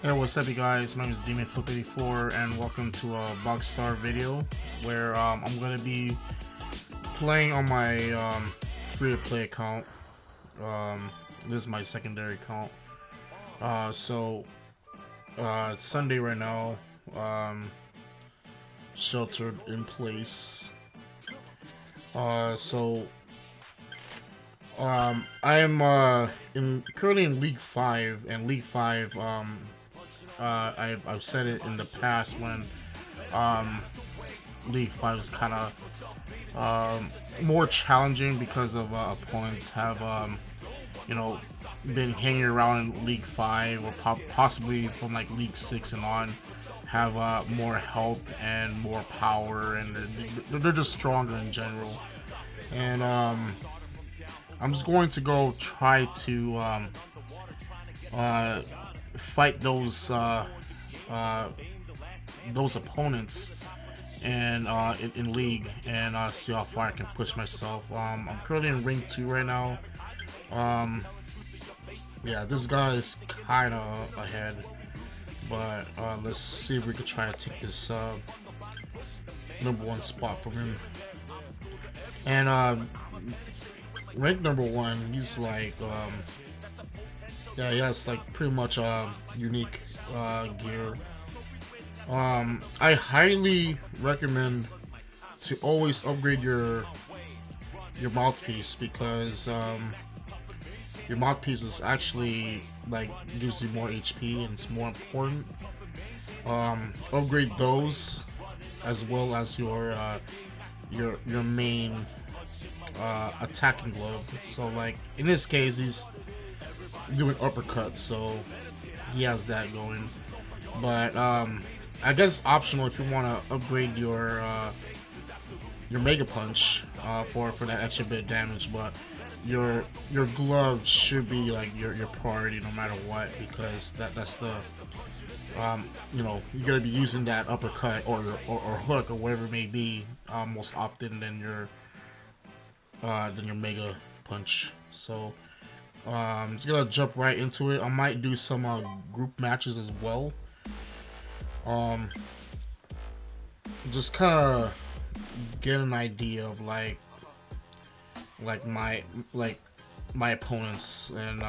Hey, what's up, you guys? My name is DemonFlip84, and welcome to a Bogstar video where I'm gonna be playing on my free-to-play account. This is my secondary account. It's Sunday right now. Sheltered in place. I am currently in League 5, and League 5 I've said it in the past when League 5 is kind of more challenging because of opponents have been hanging around in League 5 or possibly from like League 6 and on, have more health and more power, and they're just stronger in general. And I'm just going to go try to fight those opponents and in league, and see how far I can push myself. I'm currently in ring 2 right now. Yeah, this guy is kind of ahead, but let's see if we can try to take this number 1 spot from him. And rank number 1, he's like yeah, he has like pretty much unique gear. I highly recommend to always upgrade your mouthpiece, because your mouthpiece is actually like gives you more HP and it's more important. Upgrade those as well as your main attacking glove. So like in this case, he's doing uppercut, so he has that going. But I guess optional if you want to upgrade your Mega Punch for that extra bit of damage. But your glove should be like your priority no matter what, because that's the you're gonna be using that uppercut or hook or whatever it may be most often than your Mega Punch. So just gonna jump right into it. I might do some group matches as well. Just kind of get an idea of like my opponents, and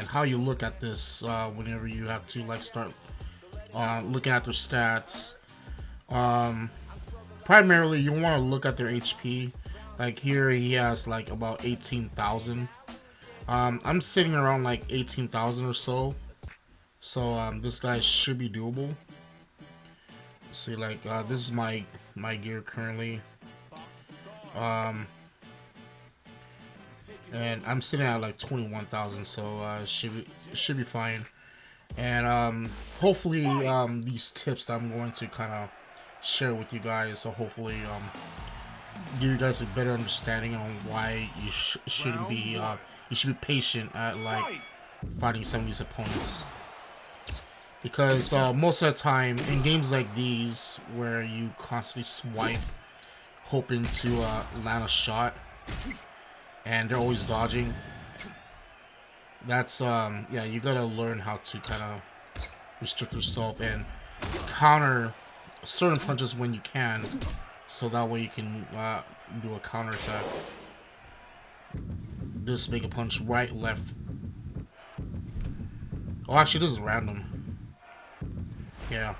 how you look at this whenever you have to like start looking at their stats. Primarily, you want to look at their HP. Like here, he has like about 18,000. I'm sitting around like 18,000 or so. So this guy should be doable. See, like this is my gear currently. And I'm sitting at like 21,000, so should be fine. And hopefully these tips that I'm going to kind of share with you guys, so hopefully give you guys a better understanding on why you shouldn't be you should be patient at like fighting some of these opponents, because most of the time in games like these where you constantly swipe hoping to land a shot and they're always dodging, that's yeah, you gotta learn how to kind of restrict yourself and counter certain punches when you can, so that way you can do a counter attack. This Mega Punch, right, left. Oh, actually, this is random. Yeah,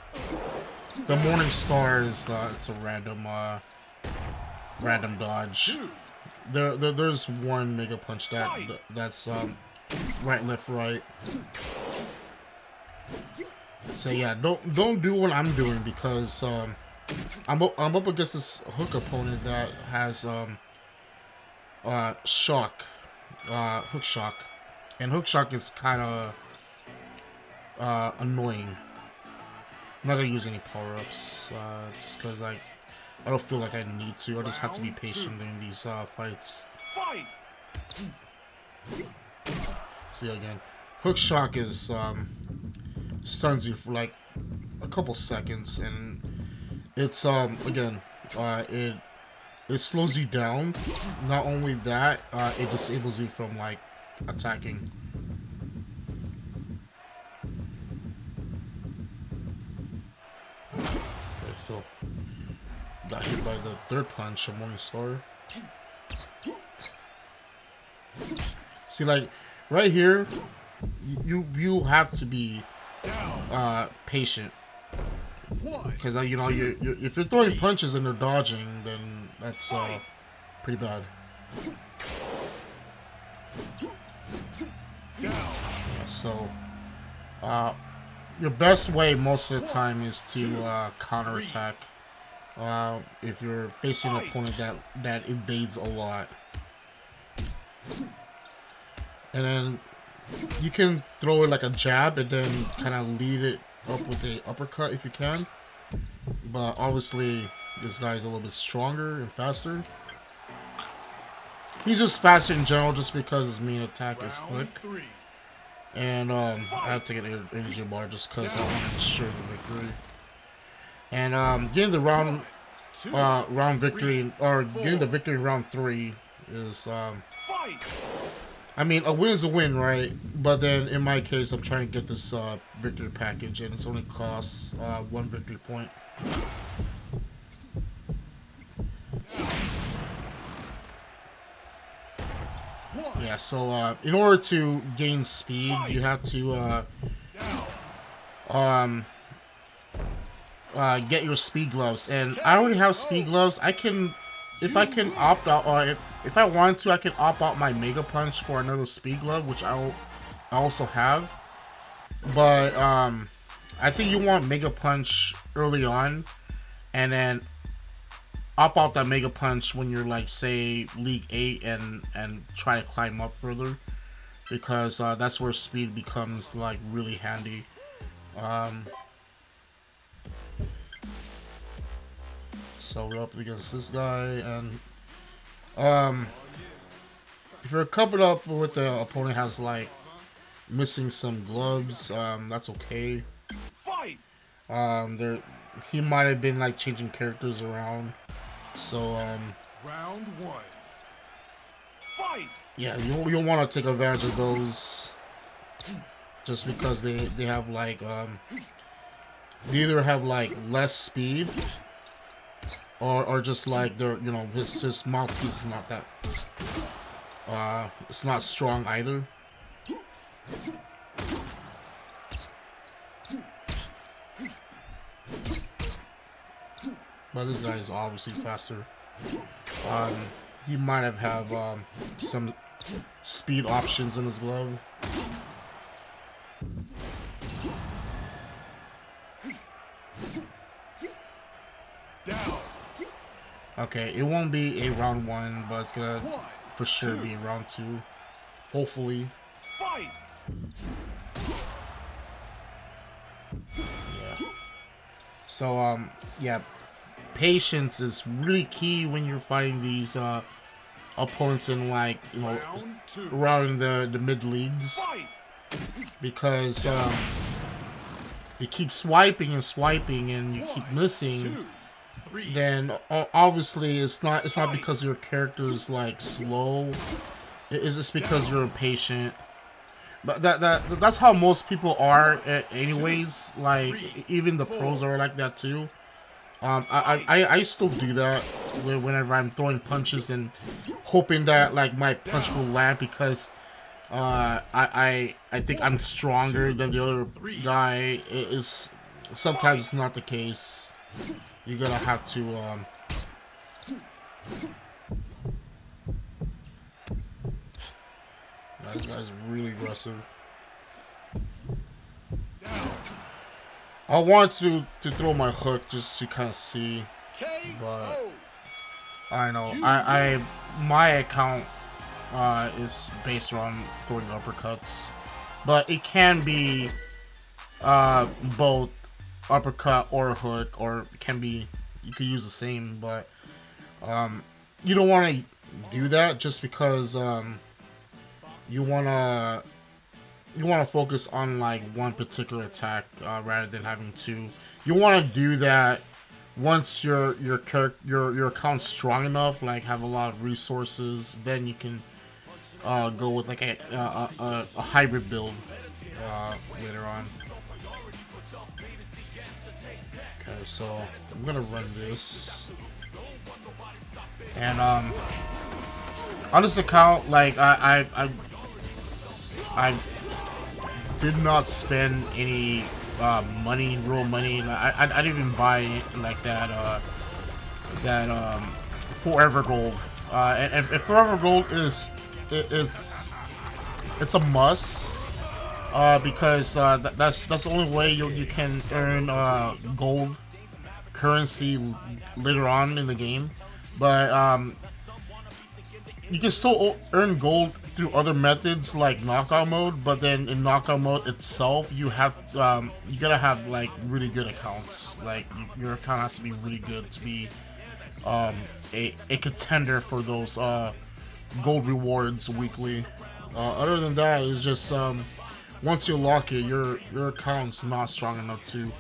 the Morning Star is it's a random dodge. There's one Mega Punch that's right, left, right. So yeah, don't do what I'm doing, because I'm up against this hook opponent that has shock, hook shock, and hook shock is kind of annoying. I'm not gonna use any power ups just because I don't feel like I need to. I just have to be patient during these fights. See again, hook shock is stuns you for like a couple seconds, and it's again it slows you down. Not only that, it disables you from like attacking. still got hit by the third punch of Morningstar. See, like right here, you have to be patient, because you know if you're throwing punches and they're dodging, then that's pretty bad. Yeah, so your best way most of the time is to counterattack if you're facing an opponent that evades a lot. And then you can throw it like a jab and then kind of lead it up with a uppercut if you can. But obviously this guy's a little bit stronger and faster. He's just faster in general just because his main attack is quick. And I have to get an energy bar just because I want to ensure the victory. And getting the round victory, or getting the victory in round 3 is I mean, a win is a win, right? But then in my case, I'm trying to get this victory package, and it's only costs 1 victory point. Yeah, so in order to gain speed, you have to get your speed gloves, and I already have speed gloves. I can, if I can opt out, or if I want to, I can opt out my Mega Punch for another speed glove, which I also have. But I think you want Mega Punch early on, and then opt out that Mega Punch when you're like, say, League 8 and try to climb up further, because that's where speed becomes like really handy. So we're up against this guy, and if you're coupled up with the opponent has like missing some gloves, that's okay. He might have been like changing characters around, so round 1. Fight. Yeah, you'll want to take advantage of those, just because they have like they either have like less speed, or just like they're, you know, his mouthpiece is not that it's not strong either. But this guy is obviously faster. He might have some speed options in his glove. Down. Okay, it won't be a round 1, but it's gonna for sure be a round 2. Hopefully. Fight. Yeah. So yeah, patience is really key when you're fighting these opponents in, like, you know, around the mid leagues, because if you keep swiping and swiping and you keep missing, then obviously it's not because your character is like slow. It's just because you're impatient. But that's how most people are anyways. Like, even the pros are like that too. I still do that whenever I'm throwing punches and hoping that like my punch will land, because I think I'm stronger than the other guy. Sometimes it's not the case. You're gonna have to this guy's really aggressive. I want to throw my hook just to kind of see, but I know my account is based around throwing uppercuts, but it can be both uppercut or hook, or it can be, you could use the same, but you don't want to do that just because you want to focus on like one particular attack rather than having two. You want to do that once your account's strong enough, like have a lot of resources, then you can go with like a hybrid build later on. Okay, so I'm gonna run this. And on this account, like I did not spend any money, real money. I didn't even buy like that Forever Gold. And Forever Gold is it's a must. Because that's the only way you can earn gold currency later on in the game. But you can still earn gold through other methods like knockout mode. But then in knockout mode itself, you have you gotta have like really good accounts. Like your account has to be really good to be a contender for those gold rewards weekly. Other than that, it's just once you lock it, your account's not strong enough to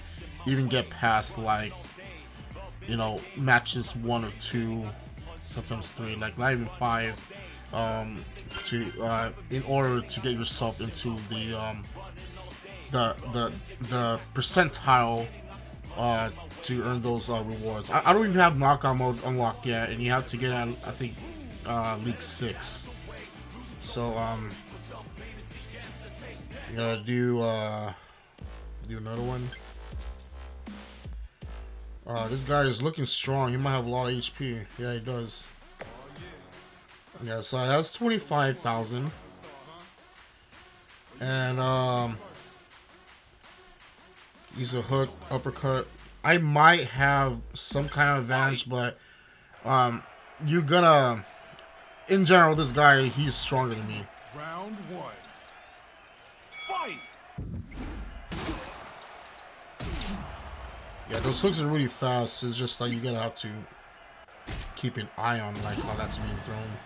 even get past, like, you know, matches 1 or 2, sometimes 3, like not even 5, to in order to get yourself into the percentile to earn those rewards. I don't even have knockout mode unlocked yet, and you have to get at, I think, League 6. So I'm gonna do another one. This guy is looking strong. He might have a lot of HP. Yeah, he does. Yeah, so he has 25,000. And he's a hook, uppercut. I might have some kind of advantage, but you're gonna, in general, this guy, he's stronger than me. Round 1. Fight! Yeah, those hooks are really fast. It's just like you gotta have to keep an eye on like how that's being thrown.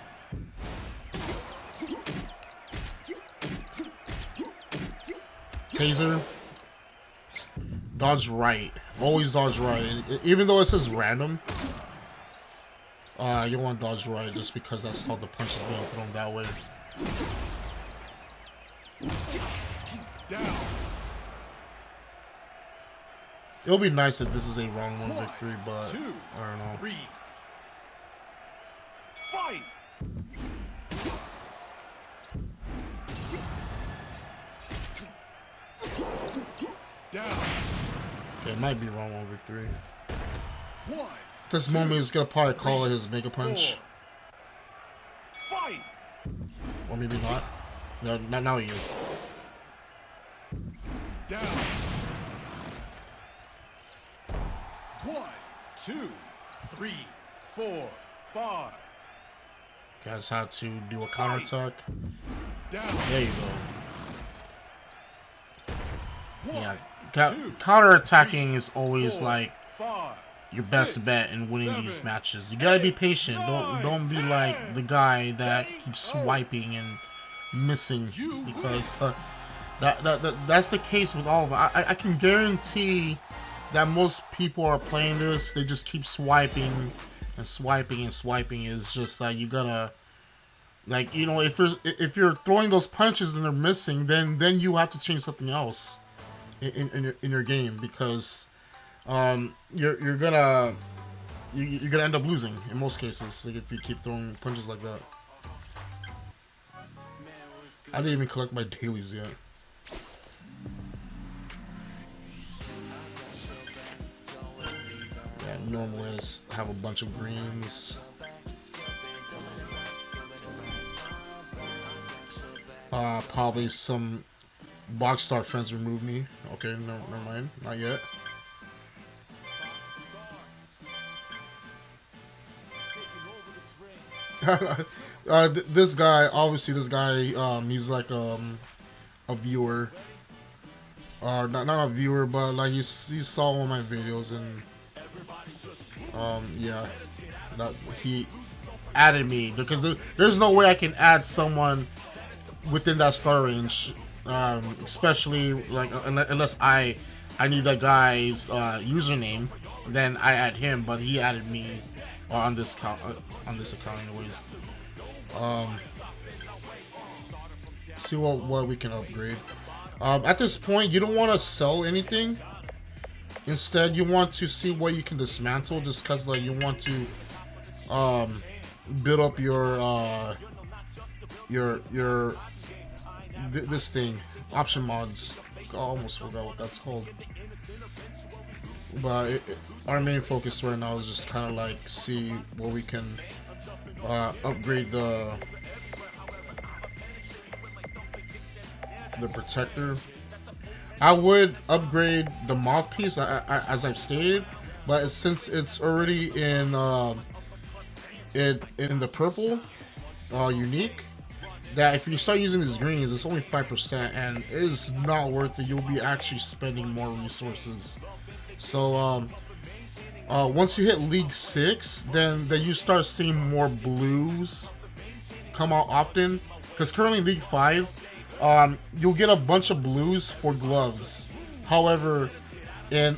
Taser. Dodge right. Always dodge right. Even though it says random, you want to dodge right just because that's how the punch is being thrown that way. Down. It'll be nice if this is a round 1 victory, but 2, I don't know. 3. Fight! Down. Okay, it might be round 1 victory. 1. This moment is gonna probably call it his Mega Punch. 4. Fight! Or maybe not. No, now he is. Down. 1, 2, 3, 4, 5. Guys had to do a counterattack. Down. There you go. 1, Yeah, 2, counterattacking is always 4, like 5, your best 6, bet in winning 7, these matches. You gotta be patient. Don't be like the guy that keeps swiping and missing, because that's the case with all of them. I can guarantee that most people are playing this. They just keep swiping and swiping and swiping. It's just like you gotta, like, you know, if you're throwing those punches and they're missing, then you have to change something else in your game, because you're gonna end up losing in most cases, like if you keep throwing punches like that. I didn't even collect my dailies yet. Yeah, normally I just have a bunch of greens. Probably some box star friends remove me. Okay, no, never mind, not yet. This guy, obviously, he's like a viewer, not a viewer, but like he saw one of my videos, and yeah, that he added me, because there's no way I can add someone within that star range, especially like unless I need that guy's username, then I add him, but he added me on this account anyways. See what we can upgrade. At this point, you don't want to sell anything. Instead, you want to see what you can dismantle, just because like you want to build up this thing, option mods. I almost forgot what that's called. But our main focus right now is just kind of like see what we can upgrade the protector. I would upgrade the mouthpiece as I've stated, but since it's already in the purple unique, that if you start using these greens, it's only 5% and it is not worth it. You'll be actually spending more resources. So once you hit League 6, then you start seeing more blues come out often. Because currently League 5, you'll get a bunch of blues for gloves. However, in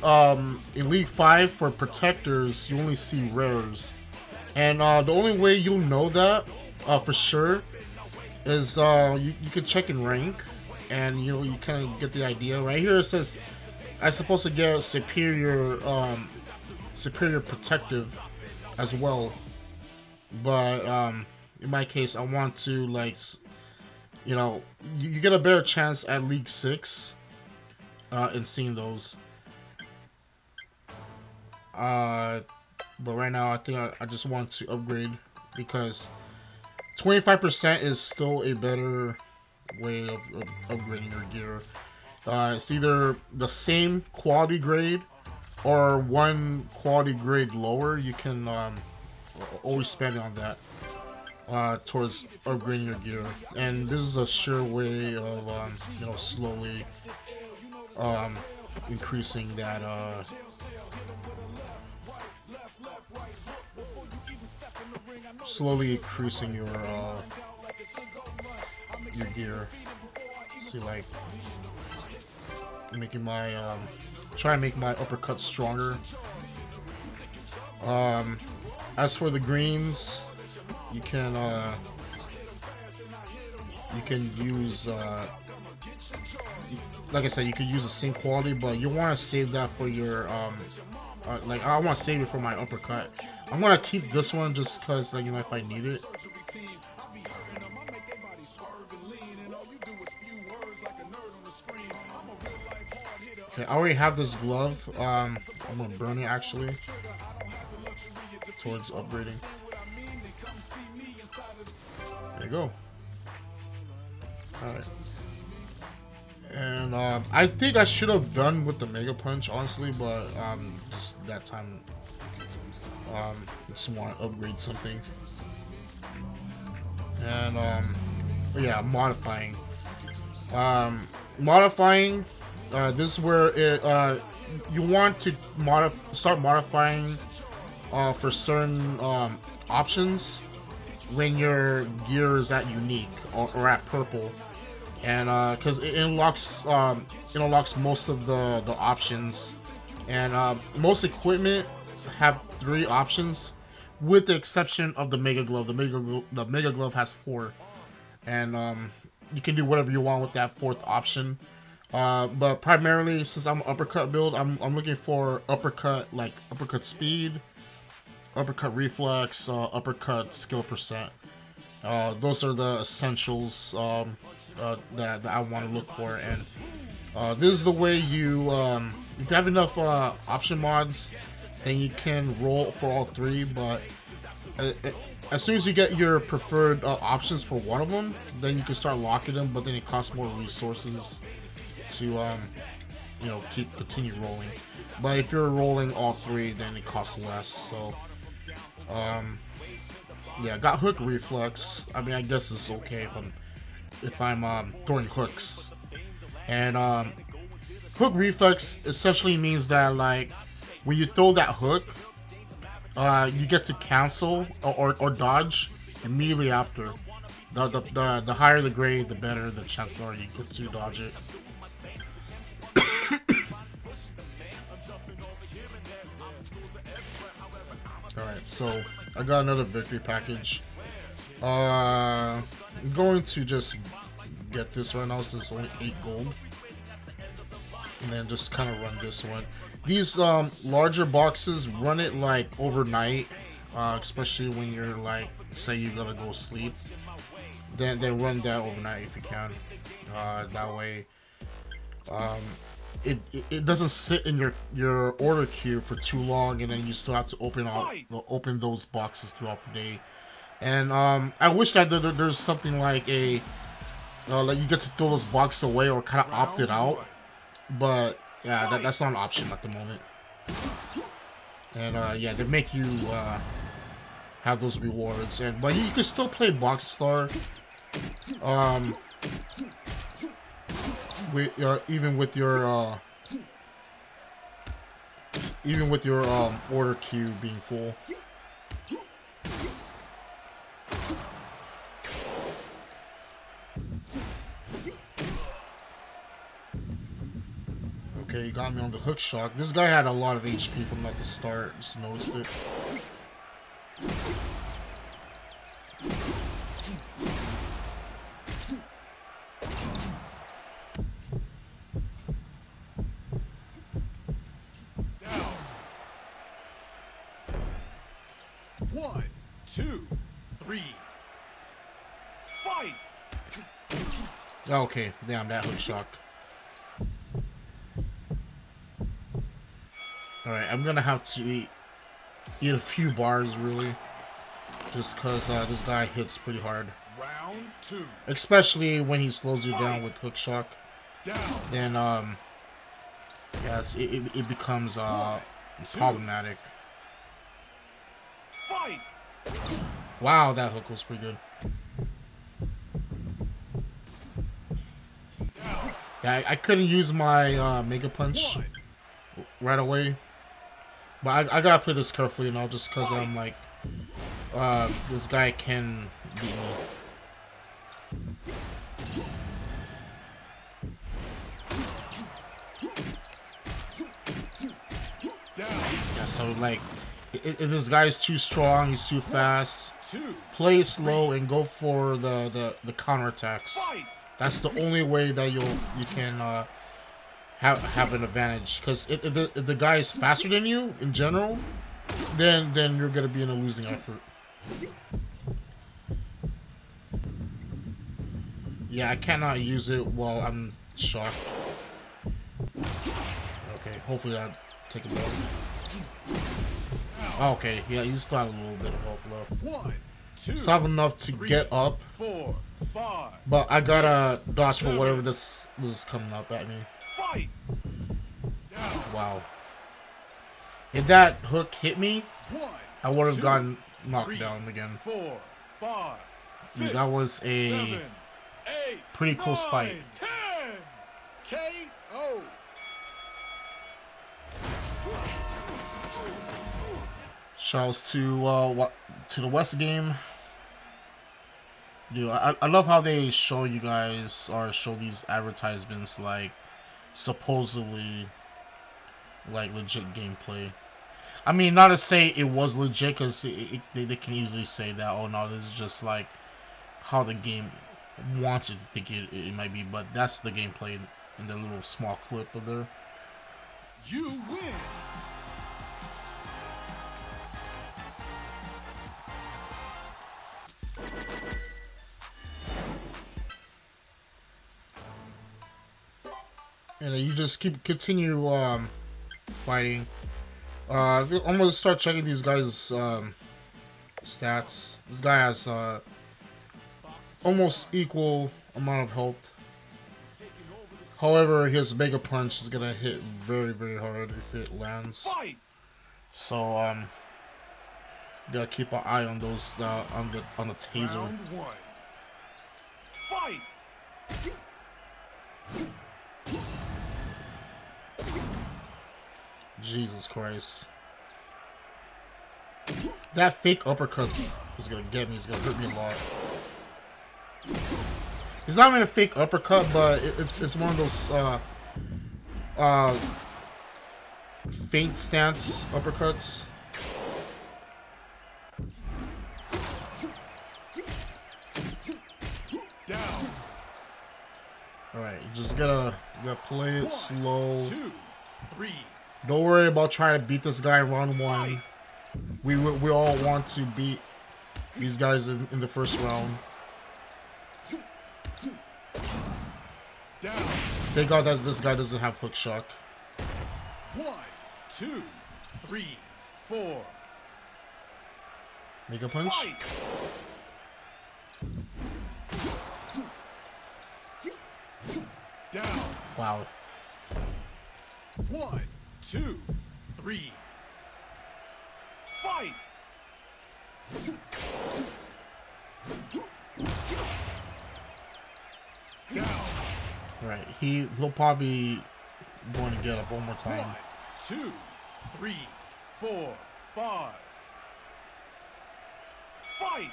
League 5 for protectors, you only see rares. And the only way you'll know that for sure is you can check in rank, and you kind of get the idea. Right here it says I'm supposed to get superior protective as well, but in my case I want to, like, you get a better chance at League 6 in seeing those. But right now I think I just want to upgrade, because 25% is still a better way of upgrading your gear. It's either the same quality grade or one quality grade lower. You can always spend on that towards upgrading your gear, and this is a sure way of slowly increasing that your gear. See, like, making my try and make my uppercut stronger. As for the greens, you can use like I said, you can use the same quality, but you want to save that for your like, I want to save it for my uppercut. I'm gonna keep this one just because, like, if I need it. Okay, I already have this glove. I'm gonna burn it actually towards upgrading. There you go. Alright. And I think I should have done with the Mega Punch, honestly, but just that time just want to upgrade something. And yeah, modifying. This is where it you want to start modifying for certain options when your gear is at unique or at purple, and because it unlocks most of the options, and most equipment have 3 options, with the exception of the Mega Glove. The Mega Glove has 4, and you can do whatever you want with that 4th option. But primarily, since I'm an uppercut build, I'm looking for uppercut speed, uppercut reflex, uppercut skill percent. Those are the essentials that I want to look for, and this is the way you, if you have enough option mods, then you can roll for all 3. But as soon as you get your preferred options for one of them, then you can start locking them. But then it costs more resources to continue rolling. But if you're rolling all 3, then it costs less. So yeah, got hook reflex. I mean, I guess it's okay if I'm throwing hooks. And hook reflex essentially means that, like, when you throw that hook, you get to cancel or dodge immediately after. The higher the grade, the better the chances are you get to dodge it. Alright, so I got another victory package. I'm going to just get this right now since it's only 8 gold. and then just kind of run this one. These larger boxes, run it like overnight, especially when you're like, say you gotta go sleep. Then run that overnight if you can. That way, it doesn't sit in your order queue for too long, and then you still have to open those boxes throughout the day. And I wish that there's something like a like you get to throw those boxes away or kind of opt it out, but yeah, that's not an option at the moment. And yeah, they make you have those rewards, and but you can still play Box Star, with even with your order queue being full. Okay, he got me on the hook shot. This guy had a lot of HP from at the start. Just noticed it. Down. 1, 2, 3. Fight. Okay, damn, that hook shot. Alright, I'm gonna have to eat a few bars, really. Just because this guy hits pretty hard. Round 2. Especially when he slows you down with hook shock. Down. Then, yes, it becomes problematic. Fight. Wow, that hook was pretty good. Yeah, I couldn't use my Mega Punch right away. But I gotta play this carefully, you know, just because I'm like, this guy can beat me. Yeah, so like, if this guy's too strong, he's too fast, play slow and go for the counterattacks. That's the only way that you can have an advantage. Because if the guy is faster than you in general, then you're gonna be in a losing effort. Yeah, I cannot use it while I'm shocked. Okay, hopefully I'll take it off. Okay, yeah, he's still have a little bit of health left. Still have enough to get up, but I gotta dodge for whatever this is coming up at me. Wow. If that hook hit me, I would have gotten knocked down again. Dude, that was a pretty close fight. KO. Shouts to the West game. Dude, I love how they show you guys or show these advertisements like supposedly like legit gameplay. I mean, not to say it was legit, because they can easily say that, oh no, this is just like how the game wants you to think it might be, but that's the gameplay in the little small clip of there. You win. And you just continue fighting. I'm gonna start checking these guys' stats. This guy has almost equal amount of health. However, his Mega Punch is gonna hit very, very hard if it lands. So gotta keep an eye on those on the taser. Round 1. Fight. Jesus Christ. That fake uppercut is gonna get me. It's gonna hurt me a lot. It's not even a fake uppercut, but it's one of those feint stance uppercuts. Down. Alright, you just gotta Play it slow. 2, 3. Don't worry about trying to beat this guy round one. We all want to beat these guys in the first round. Down. Thank God that this guy doesn't have hook shock. 1, 2, 3, 4. Make a punch. Fight. Down. Wow. 1, 2, 3. Fight. Down. Right. He'll probably going to get up one more time. 1, 2, 3, 4, 5. Fight.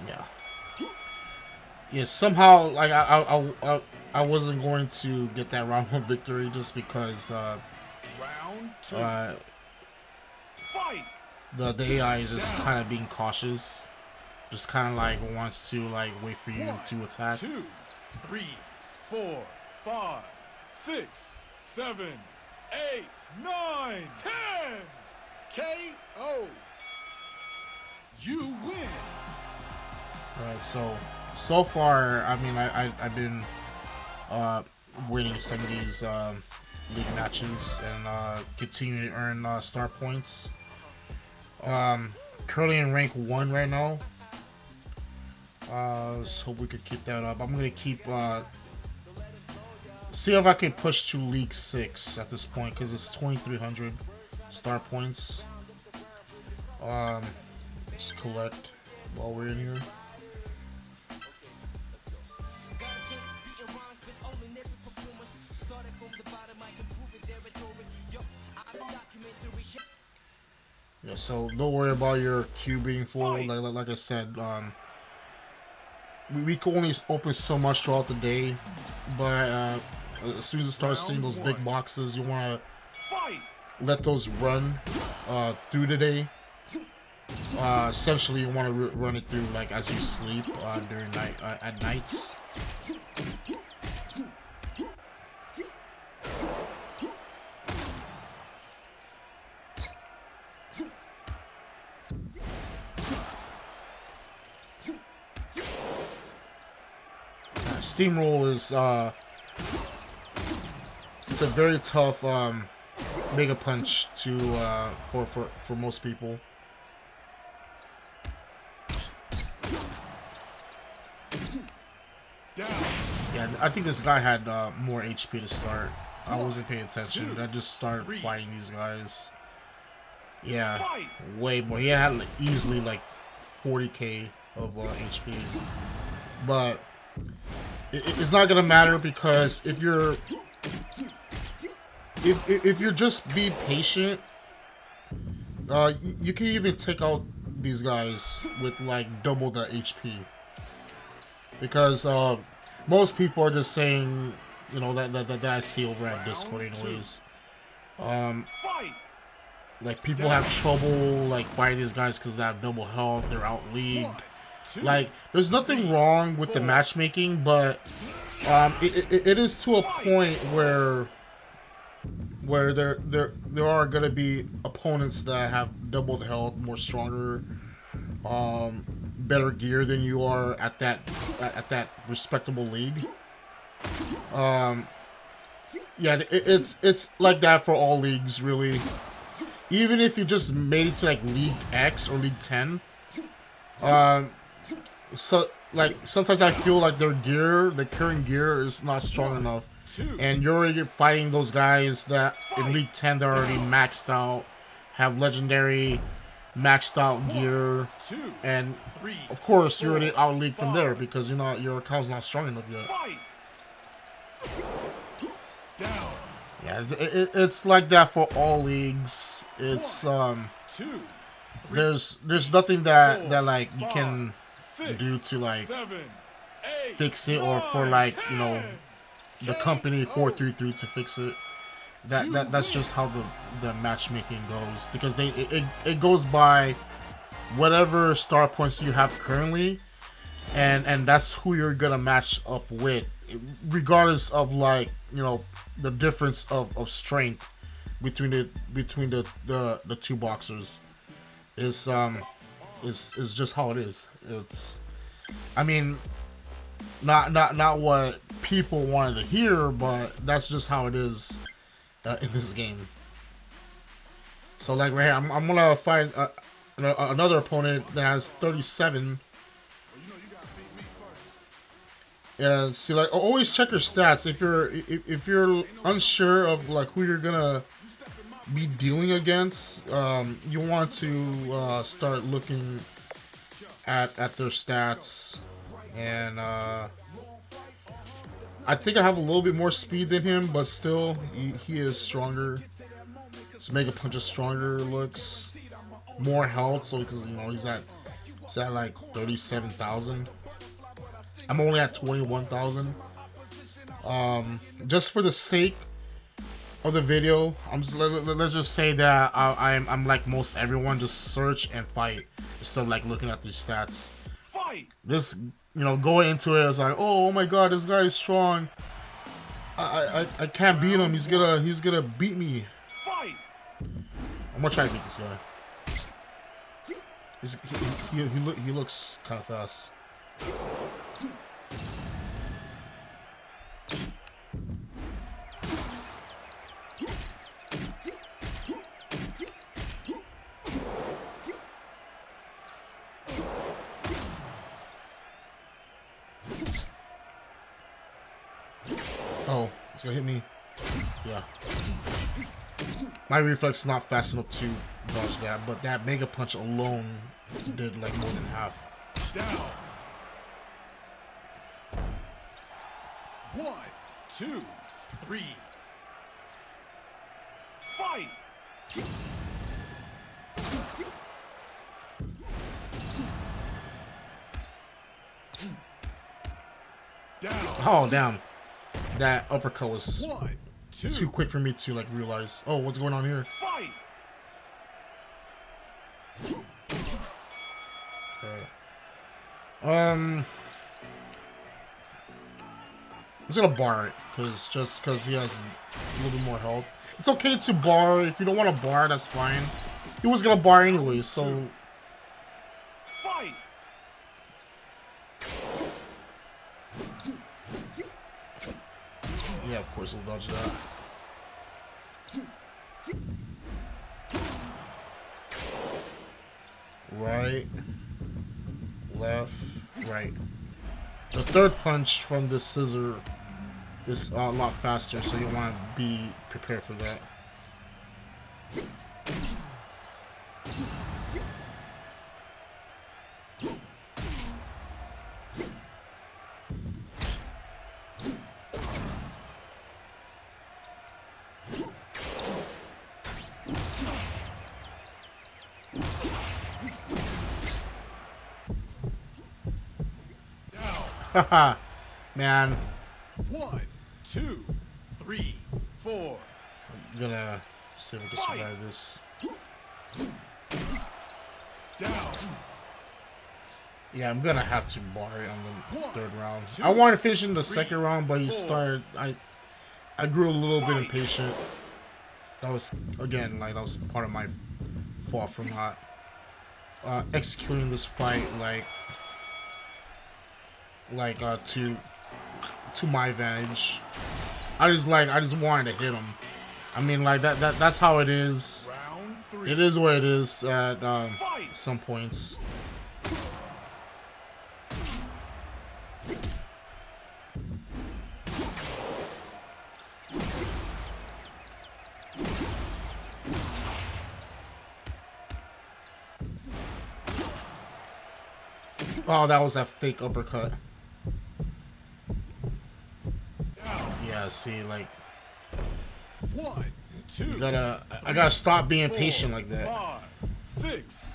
Yeah. Yeah. Somehow, like I wasn't going to get that round one victory just because Round 2. Fight. the AI is just kind of being cautious. Just kind of like wants to like wait for you 1, to attack. 2, 3, 4, 5, 6, 7, 8, 9, 10. KO. You win. Alright, so far, I mean, I've been winning some of these league matches and continuing to earn star points. Currently in rank 1 right now. Let's hope we could keep that up. I'm gonna keep see if I can push to League 6 at this point because it's 2,300 star points. Let's collect while we're in here. Yeah, so don't worry about your queue being full. Like I said, we can only open so much throughout the day, but as soon as you start seeing those big boxes, you want to let those run through the day. Essentially, you want to run it through like as you sleep during night at nights. Steamroll is it's a very tough mega punch to for most people. Yeah, I think this guy had more HP to start. I wasn't paying attention. I just started fighting these guys. Yeah, way more. He had like, easily like 40k of HP, but it's not gonna matter because if you're just be patient, you can even take out these guys with like double the HP. Because most people are just saying, you know, that I see over at Discord anyways. Like people have trouble like fighting these guys because they have double health, they're out leagued. Like there's nothing wrong with the matchmaking, but it is to a point where there are gonna be opponents that have double the health, more stronger, better gear than you are at that respectable league. Yeah, it's like that for all leagues really. Even if you just made it to like League X or League 10, so like sometimes I feel like their current gear is not strong enough, and you're already fighting those guys that in League 10 they're already maxed out, have legendary maxed out gear, and of course you're already out league from there because your account's not strong enough yet. Yeah, it's like that for all leagues. It's there's nothing that like you can do to like fix it, or for like, you know, the company 433 to fix it. That's just how the matchmaking goes, because it goes by whatever star points you have currently, and that's who you're gonna match up with regardless of like, you know, the difference of strength between the two boxers, is just how it is. It's, I mean, not what people wanted to hear, but that's just how it is in this game. So like right here, I'm gonna find another opponent that has 37. Yeah, see, like, always check your stats if you're unsure of like who you're gonna be dealing against. You want to start looking at their stats, and I think I have a little bit more speed than him, but still, he is stronger. His Mega Punch is stronger, looks more health, so because, you know, he's at like 37,000. I'm only at 21,000. Just for the sake of the video, let's just say that I'm like most everyone, just search and fight instead of like looking at these stats. Fight. This, you know, going into it, it's like, oh my god, this guy is strong. I can't beat him. He's gonna beat me. Fight. I'm gonna try to beat this guy. He looks kind of fast. Oh, it's gonna hit me. Yeah. My reflex is not fast enough to dodge that, but that Mega Punch alone did like more than half. Down. 1, 2, 3. Fight. Down. Oh, damn. That uppercut was 1, 2. too quick for me to like realize. Oh, what's going on here? Fight. Okay. I'm just gonna bar it, because he has a little bit more health. It's okay to bar. If you don't want to bar, that's fine. He was gonna bar anyway, so. Fight. Yeah, of course he'll dodge that. Right, left, right. The third punch from the scissor is a lot faster, so you want to be prepared for that. Haha, man. 1, 2, 3, 4. I'm gonna see if we can survive this. Down. Yeah, I'm gonna have to bar it on the third round. I wanted to finish in the second round, but he started. I grew a little bit impatient. That was, again, like, that was part of my fault for not executing this fight to my advantage. I just wanted to hit him. I mean, like, that's how it is. Round 3. It is what it is at some points. Oh, that was that fake uppercut. Yeah, see, like, 1, 2. I gotta stop being patient like that. 5, 6.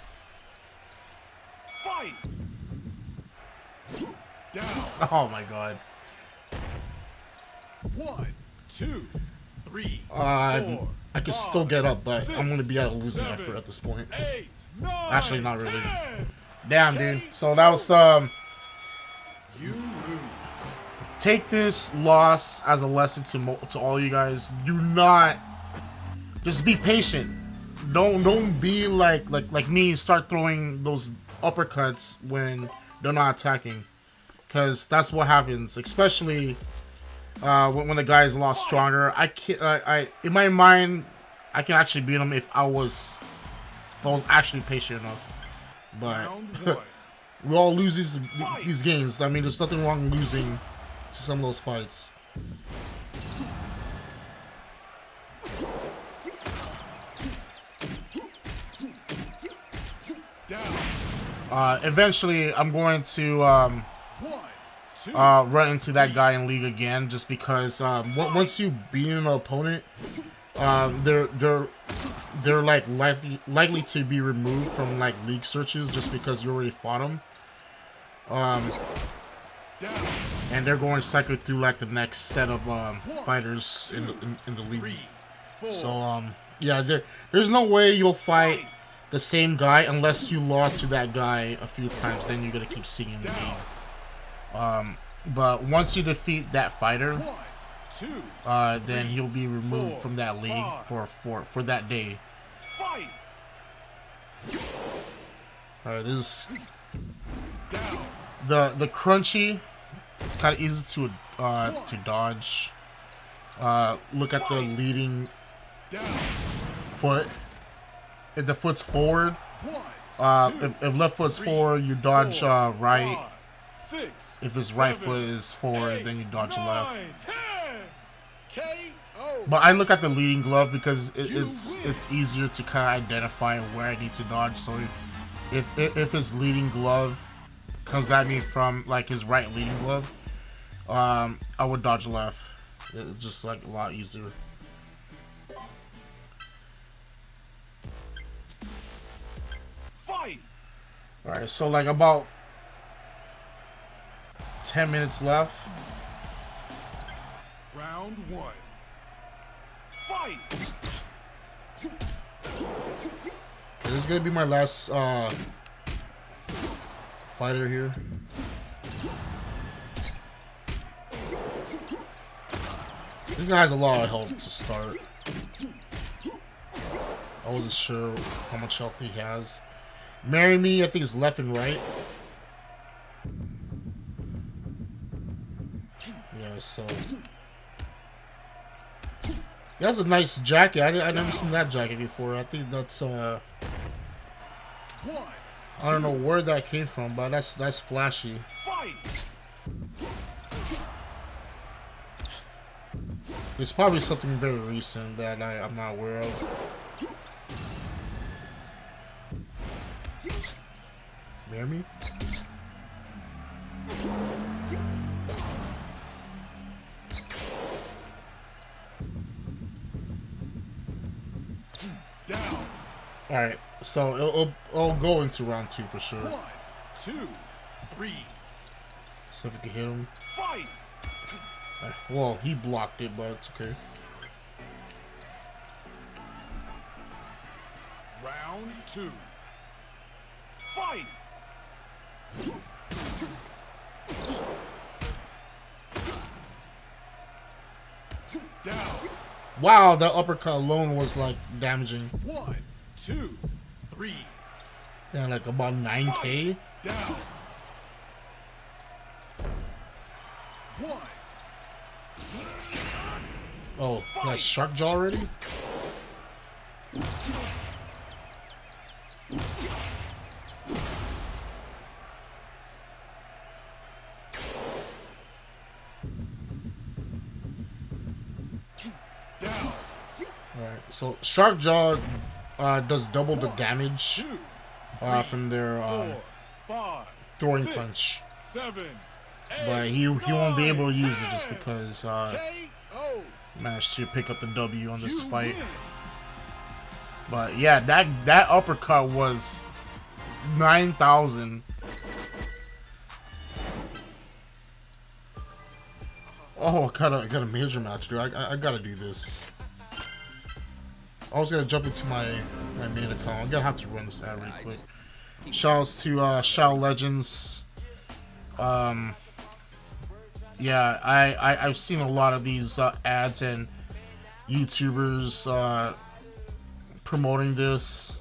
Fight. Down. Oh my god. 1, 2, 3. I can 4, still get up, but 6, I'm gonna be at a losing 7, effort at this point. 8, 9. Actually, not really. 10. Damn, dude. So that was You lose. take this loss as a lesson to all you guys. Do not just be patient. Don't be like me. Start throwing those uppercuts when they're not attacking, because that's what happens. Especially when the guy is a lot stronger. I in my mind, I can actually beat him if I was actually patient enough. But we all lose these games. I mean, there's nothing wrong with losing to some of those fights. Eventually, I'm going to run into that guy in League again, just because once you beat an opponent, they're like likely to be removed from like League searches just because you already fought them. And they're going to cycle through like the next set of fighters in the league. So yeah, there's no way you'll fight the same guy unless you lost to that guy a few times. Then you're gonna keep seeing him in the league. But once you defeat that fighter, then he'll be removed from that league for that day. Alright, this is the crunchy. It's kind of easy to dodge. Look at the leading foot. If the foot's forward, if left foot's forward, you dodge right. If his right foot is forward, then you dodge left. But I look at the leading glove because it's easier to kind of identify where I need to dodge. So if his leading glove comes at me from like his right leading glove, I would dodge left. It's just like a lot easier. Alright, so like about 10 minutes left. Round 1. Fight. This is gonna be my last fighter here. This guy has a lot of health to start. I wasn't sure how much health he has. Marry Me, I think it's left and right. Yeah, so he has a nice jacket. I never seen that jacket before. I think that's I don't know where that came from, but that's flashy. It's probably something very recent that I'm not aware of. Marry Me? Alright, so it'll go into round 2 for sure. 1, 2, 3. See if we can hit him. Fight. Well, he blocked it, but it's okay. Round 2. Fight. Down. Wow, that uppercut alone was like damaging. 1, 2, 3. Yeah, like about 9K. Down. 1. Oh, that's Shark Jaw already? Alright, so Shark Jaw does double the damage from their throwing punch. 7, 8, But he won't be able to use it just because managed to pick up the W on this fight. But yeah, that uppercut was 9,000. Oh, I got a major match, dude. I gotta do this. I was gonna jump into my main account. I'm gonna have to run this ad really quick. Shoutouts to Shao Legends. Yeah, I've seen a lot of these ads and YouTubers promoting this.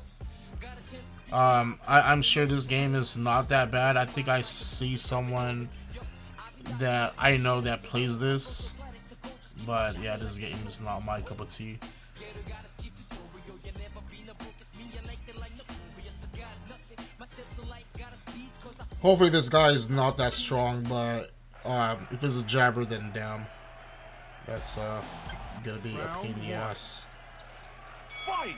I'm sure this game is not that bad. I think I see someone that I know that plays this, but yeah, this game is not my cup of tea. Hopefully this guy is not that strong, but if it's a jabber, then damn, that's gonna be a pain in the ass. Fight!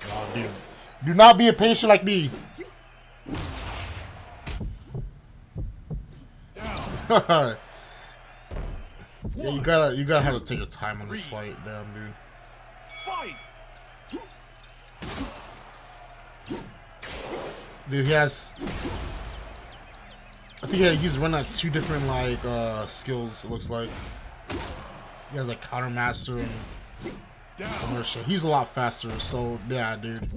Oh, dude, do not be impatient like me. Yeah, you gotta have to take your time on this fight, damn, dude. Fight! Dude, he has. I think he's running like 2 different like skills. It looks like he has like counter master and some other shit. He's a lot faster, so yeah, dude.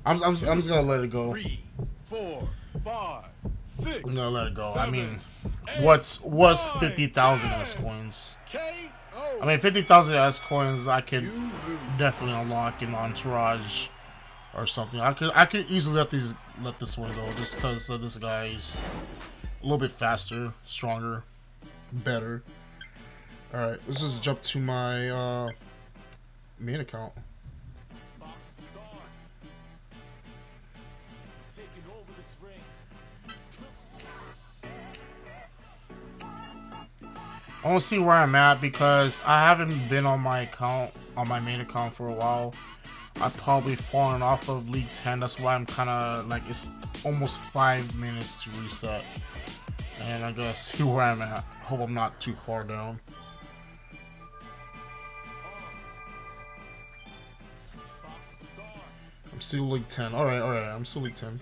I'm just gonna let it go. 3, 4, 5, 6. I'm gonna let it go. 7, I mean, 8, what's 9, 50,000 10. S coins? KO. I mean, 50,000 S coins I could definitely unlock in Entourage or something. I could easily let this one go just because this guy is a little bit faster, stronger, better. All right, let's just jump to my main account. I want to see where I'm at because I haven't been on my main account for a while. I've probably fallen off of League 10. That's why I'm kind of like, it's almost 5 minutes to reset. And I gotta see where I'm at. Hope I'm not too far down. I'm still League 10. Alright, I'm still League 10.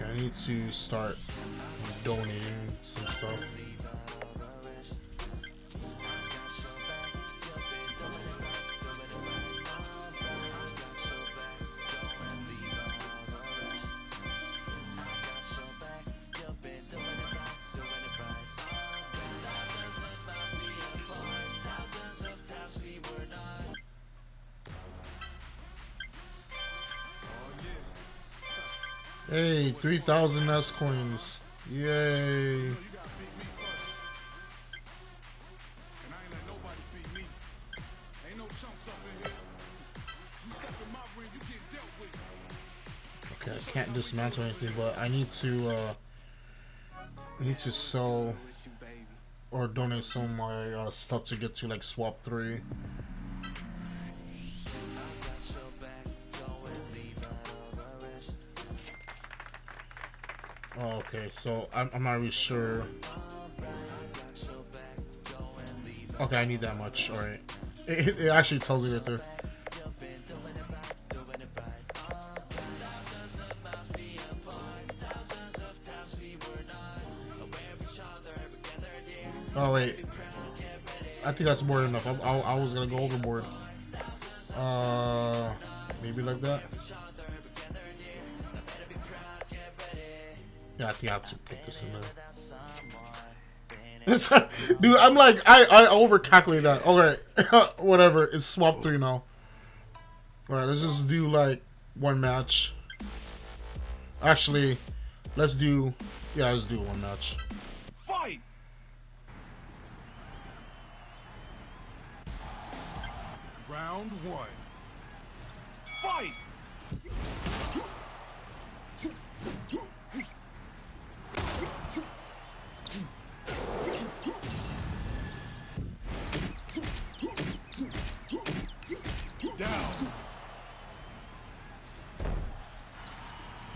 I need to start donating some stuff. Hey, 3,000 S coins. Yay. Okay, I can't dismantle anything, but I need to sell or donate some of my stuff to get to like swap 3. Oh, okay, so I'm not really sure. Okay, I need that much. Alright. It actually tells you right there. Oh, wait. I think that's more than enough. I was gonna go overboard. Maybe like that. Yeah, I think I have to put this in there. Dude, I'm like, I overcalculated that. Alright, whatever. It's swap 3 now. Alright, let's just do like 1 match. Actually, let's do 1 match. Fight! Round 1. Fight! Down.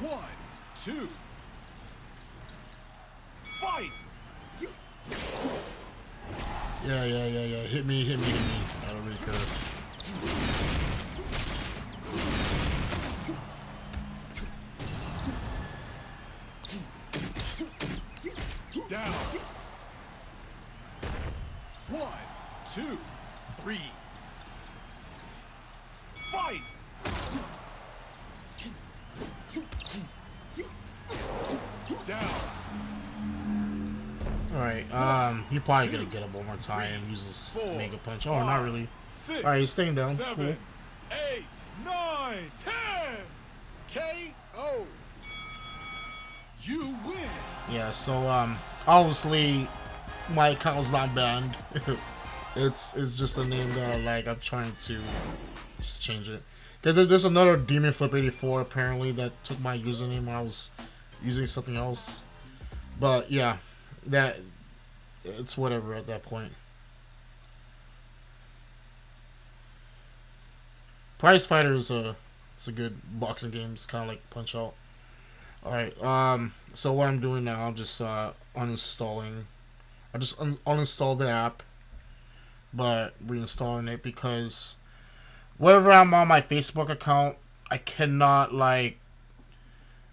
1, 2. Fight! Yeah. Hit me. I don't really care. 1, 2, 3. Fight! Down. Alright, you're probably gonna get up one more time and use this Mega Punch. Oh, not really. 6, Alright, he's staying down. 7, Cool. 8, 9, 10. KO. You win. Yeah, so, obviously, my account's not banned. it's just a name that, like, I'm trying to just change it. There's another Demon Flip 84 apparently that took my username when I was using something else. But yeah, it's whatever at that point. Prize Fighter is a good boxing game. It's kind of like Punch Out. All right. So what I'm doing now, I'm just uninstalling. I just uninstalled the app, but reinstalling it because whenever I'm on my Facebook account, I cannot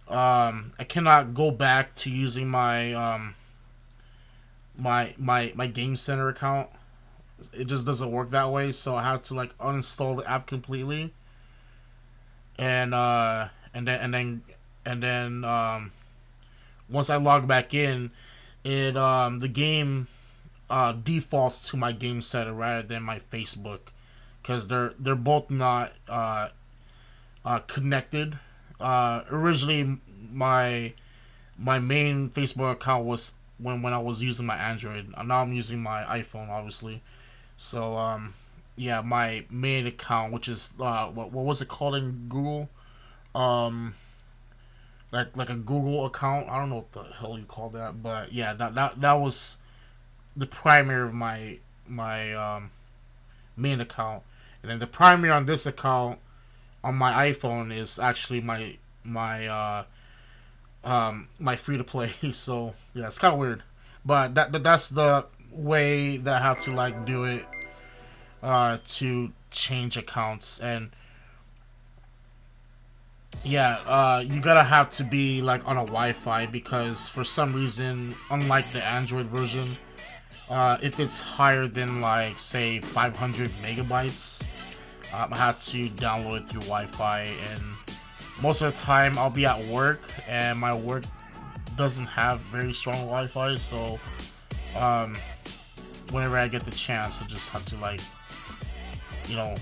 I cannot go back to using my my Game Center account. It just doesn't work that way, so I have to like uninstall the app completely, and then once I log back in, it the game defaults to my Game Center rather than my Facebook, because they're both not connected. Originally, my main Facebook account was when I was using my Android. Now I'm using my iPhone, obviously. So yeah, my main account, which is what was it called in Google? Like a Google account. I don't know what the hell you call that, but yeah, that was the primary of my main account, and then the primary on this account on my iPhone is actually my free to play. So yeah, it's kind of weird, but that's the way that I have to like do it to change accounts. And yeah, you gotta have to be like on a Wi-Fi, because for some reason, unlike the Android version, if it's higher than like say 500 megabytes, I have to download it through Wi-Fi, and most of the time I'll be at work and my work doesn't have very strong Wi-Fi, so whenever I get the chance, I just have to like, you know,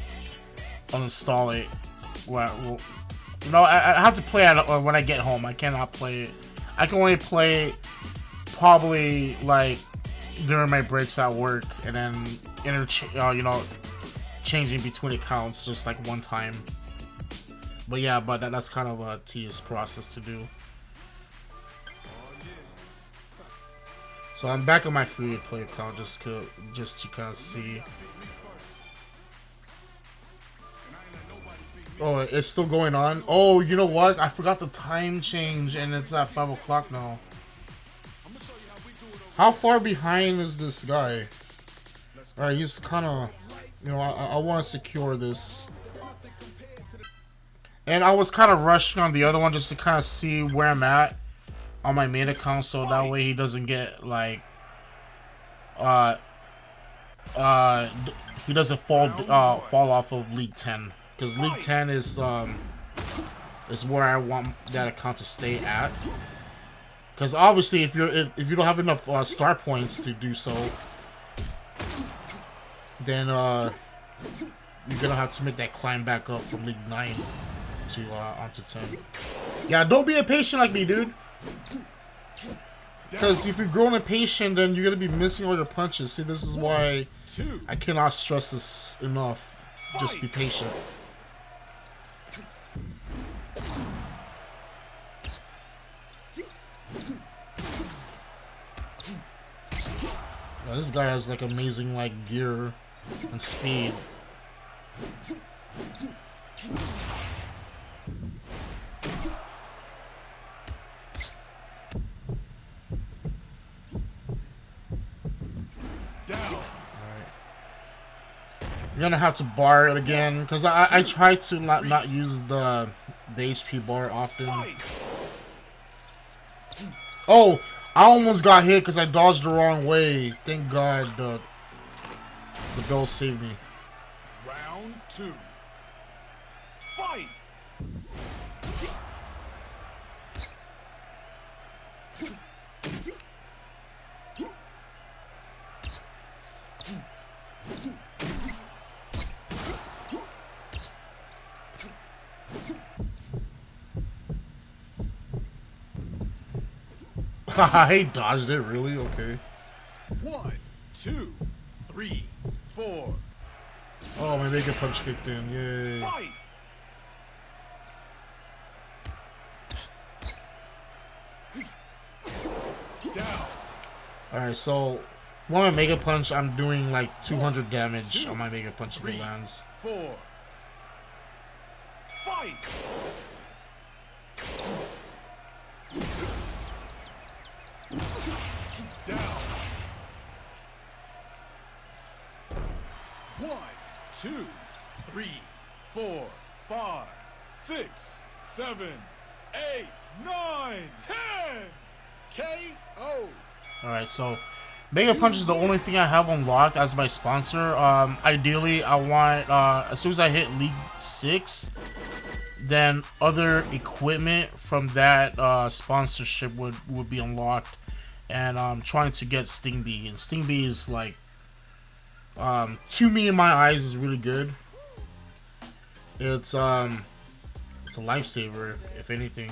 uninstall it. Well, you know, I have to play it when I get home. I cannot play it. I can only play it probably like during my breaks at work, and then you know, changing between accounts just like one time. But yeah, but that's kind of a tedious process to do. So I'm back on my free play account just to kind of see. Oh, it's still going on. Oh, you know what? I forgot the time change, and it's at 5 o'clock now. How far behind is this guy? Alright, he's kind of, you know, I want to secure this. And I was kind of rushing on the other one just to kind of see where I'm at on my main account, so that way he doesn't get like he doesn't fall off of League 10, because League 10 is where I want that account to stay at. Because obviously, if you don't have enough star points to do so, then you're gonna have to make that climb back up from League 9 to onto 10. Yeah, don't be impatient like me, dude. Because if you're growing impatient, then you're gonna be missing all your punches. See, this is why I cannot stress this enough. Just be patient. Yeah, this guy has like amazing like gear and speed. You're gonna have to bar it again, because I try to not use the HP bar often. Oh, I almost got hit because I dodged the wrong way. Thank God the bell saved me. Round 2. Fight! I dodged it, really? Okay. 1, 2, 3, 4. Oh, my Mega Punch kicked in. Yay. Fight! Down. Alright, so one my Mega Punch, I'm doing like 200 damage on my Mega Punch if it lands. 4. Fight! Down. 1, 2, 3, 4, 5, 6, 7, 8, 9, 10. KO. Alright, so Mega Punch is the only thing I have unlocked as my sponsor. Ideally, I want, as soon as I hit League 6, then other equipment from that sponsorship would be unlocked. And I'm trying to get Sting Bee. And Sting Bee is like, to me in my eyes, is really good. It's a lifesaver, if anything.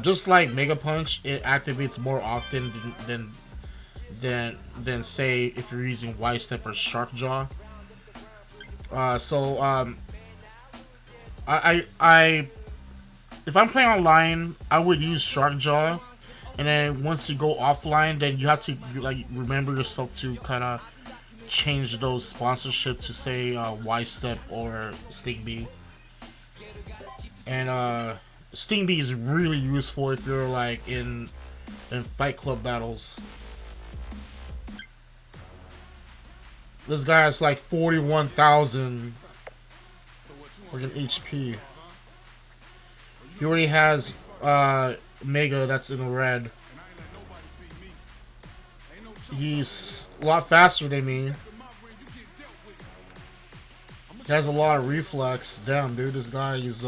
Just like Mega Punch, it activates more often than say if you're using Y Step or Shark Jaw. If I'm playing online, I would use Shark Jaw, and then once you go offline, then you have to like remember yourself to kind of change those sponsorship to say Y Step or Sting Bee. And Sting Bee is really useful if you're like in Fight Club battles. This guy has like 41,000 freaking HP. He already has Mega that's in the red. He's a lot faster than me. He has a lot of reflex. Damn, dude, this guy is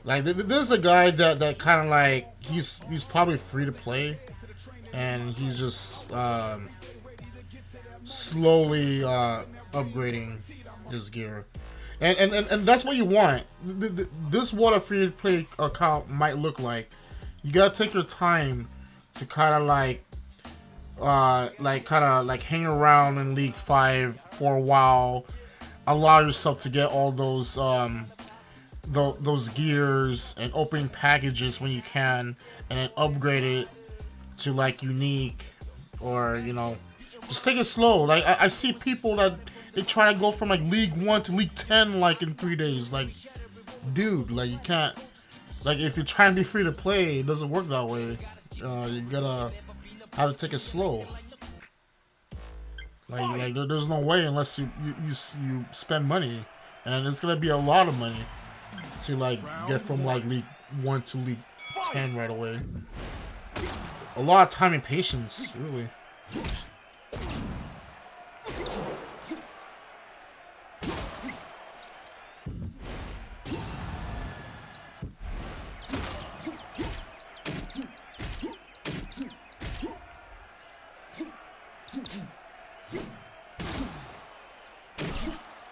like this is a guy that kind of like he's probably free to play, and he's just slowly upgrading his gear, and that's what you want. This what a free to play account might look like. You gotta take your time to kind of like hang around in League 5 for a while. Allow yourself to get all those gears and opening packages when you can, and then upgrade it to like unique, or you know, just take it slow. Like I see people that they try to go from like League 1 to League 10 like in 3 days. Like, dude, like you can't. Like if you're trying to be free to play, it doesn't work that way. You gotta have to take it slow. Like there's no way unless you spend money, and it's gonna be a lot of money to like get from like League 1 to League 10 right away. A lot of time and patience, really.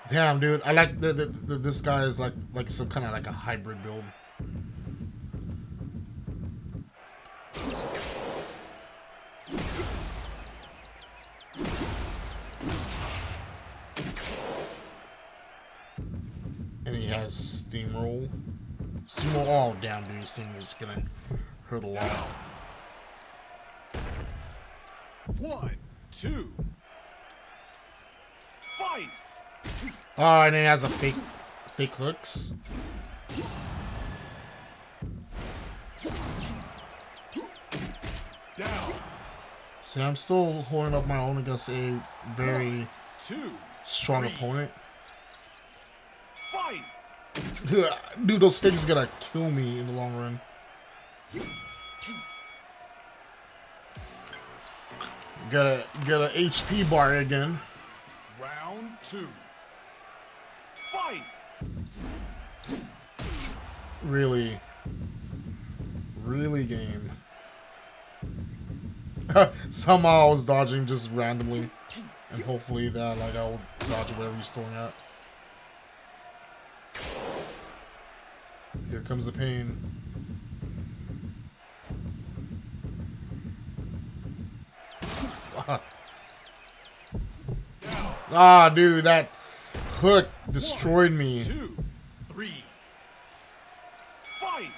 Damn, dude, I like this guy is like some kind of like a hybrid build. And he has Steamroll. Steamroll, oh damn, dude, this thing is gonna hurt a lot. 1, 2. Fight! Oh, and then he has a fake hooks. Down. See, I'm still holding up my own against a very 2, strong 3. opponent. Fight! Dude, those things are gonna kill me in the long run. Got a HP bar again. Round 2. Fight! Really game. Somehow I was dodging just randomly, and hopefully that like I'll dodge whatever he's throwing at. Here comes the pain. Ah, dude, that hook destroyed me. 1, 2, 3. Fight!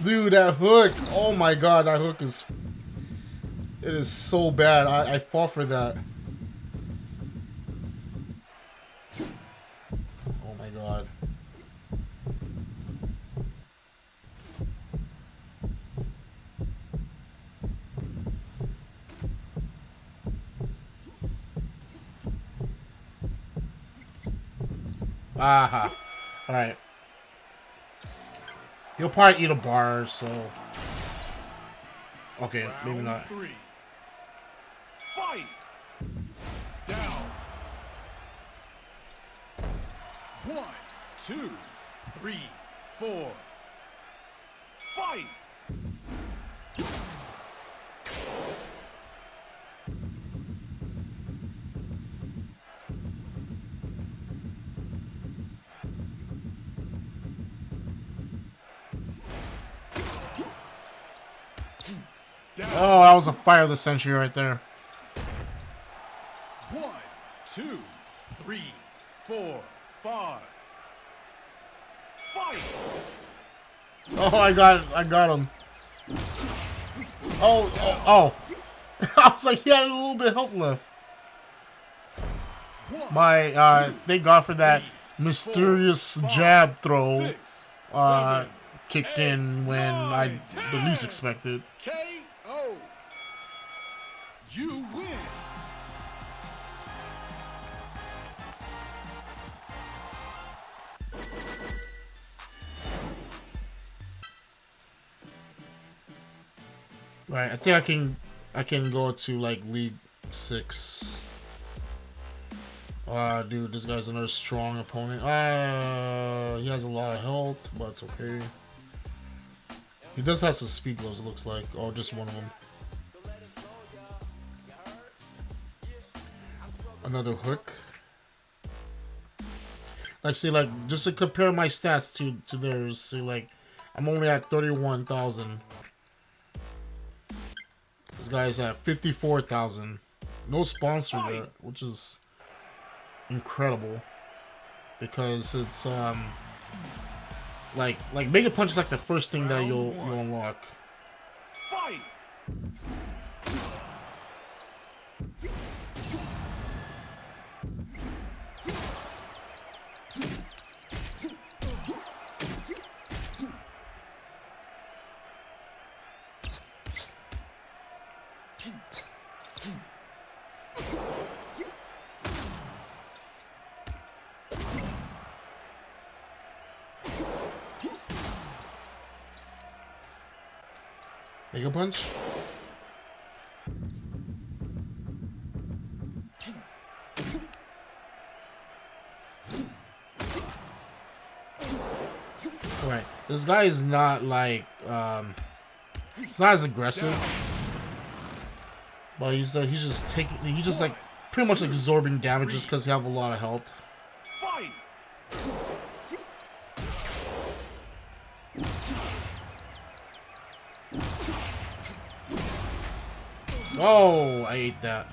Dude, that hook. Oh my god, that hook is... It is so bad. I fought for that. Oh my god. Aha. Alright. He'll probably eat a bar, so... Okay, maybe Round not. 3. Fight! Down. 1, 2, 3, 4. Fight! Oh, that was a fire of the century right there. 1, 2, 3, 4, 5. Fight! Oh, I got him. Oh. I was like, he had a little bit of health left. Thank God for that mysterious jab throw kicked in when I the least expected. KO. You win. Right, I think I can go to like League 6. Dude, this guy's another strong opponent. He has a lot of health, but it's okay. He does have some speed gloves, it looks like. Oh, just one of them. Another hook. Like, see, like, just to compare my stats to theirs, see, like, I'm only at 31,000. This guy's at 54,000. No sponsor yet, which is incredible. Because it's, like Mega Punch is like the first thing that you'll unlock. Fight! Mega Punch. Alright, this guy is not like he's not as aggressive, but he's just like pretty much absorbing damage just because he have a lot of health. Fight! Oh, I ate that.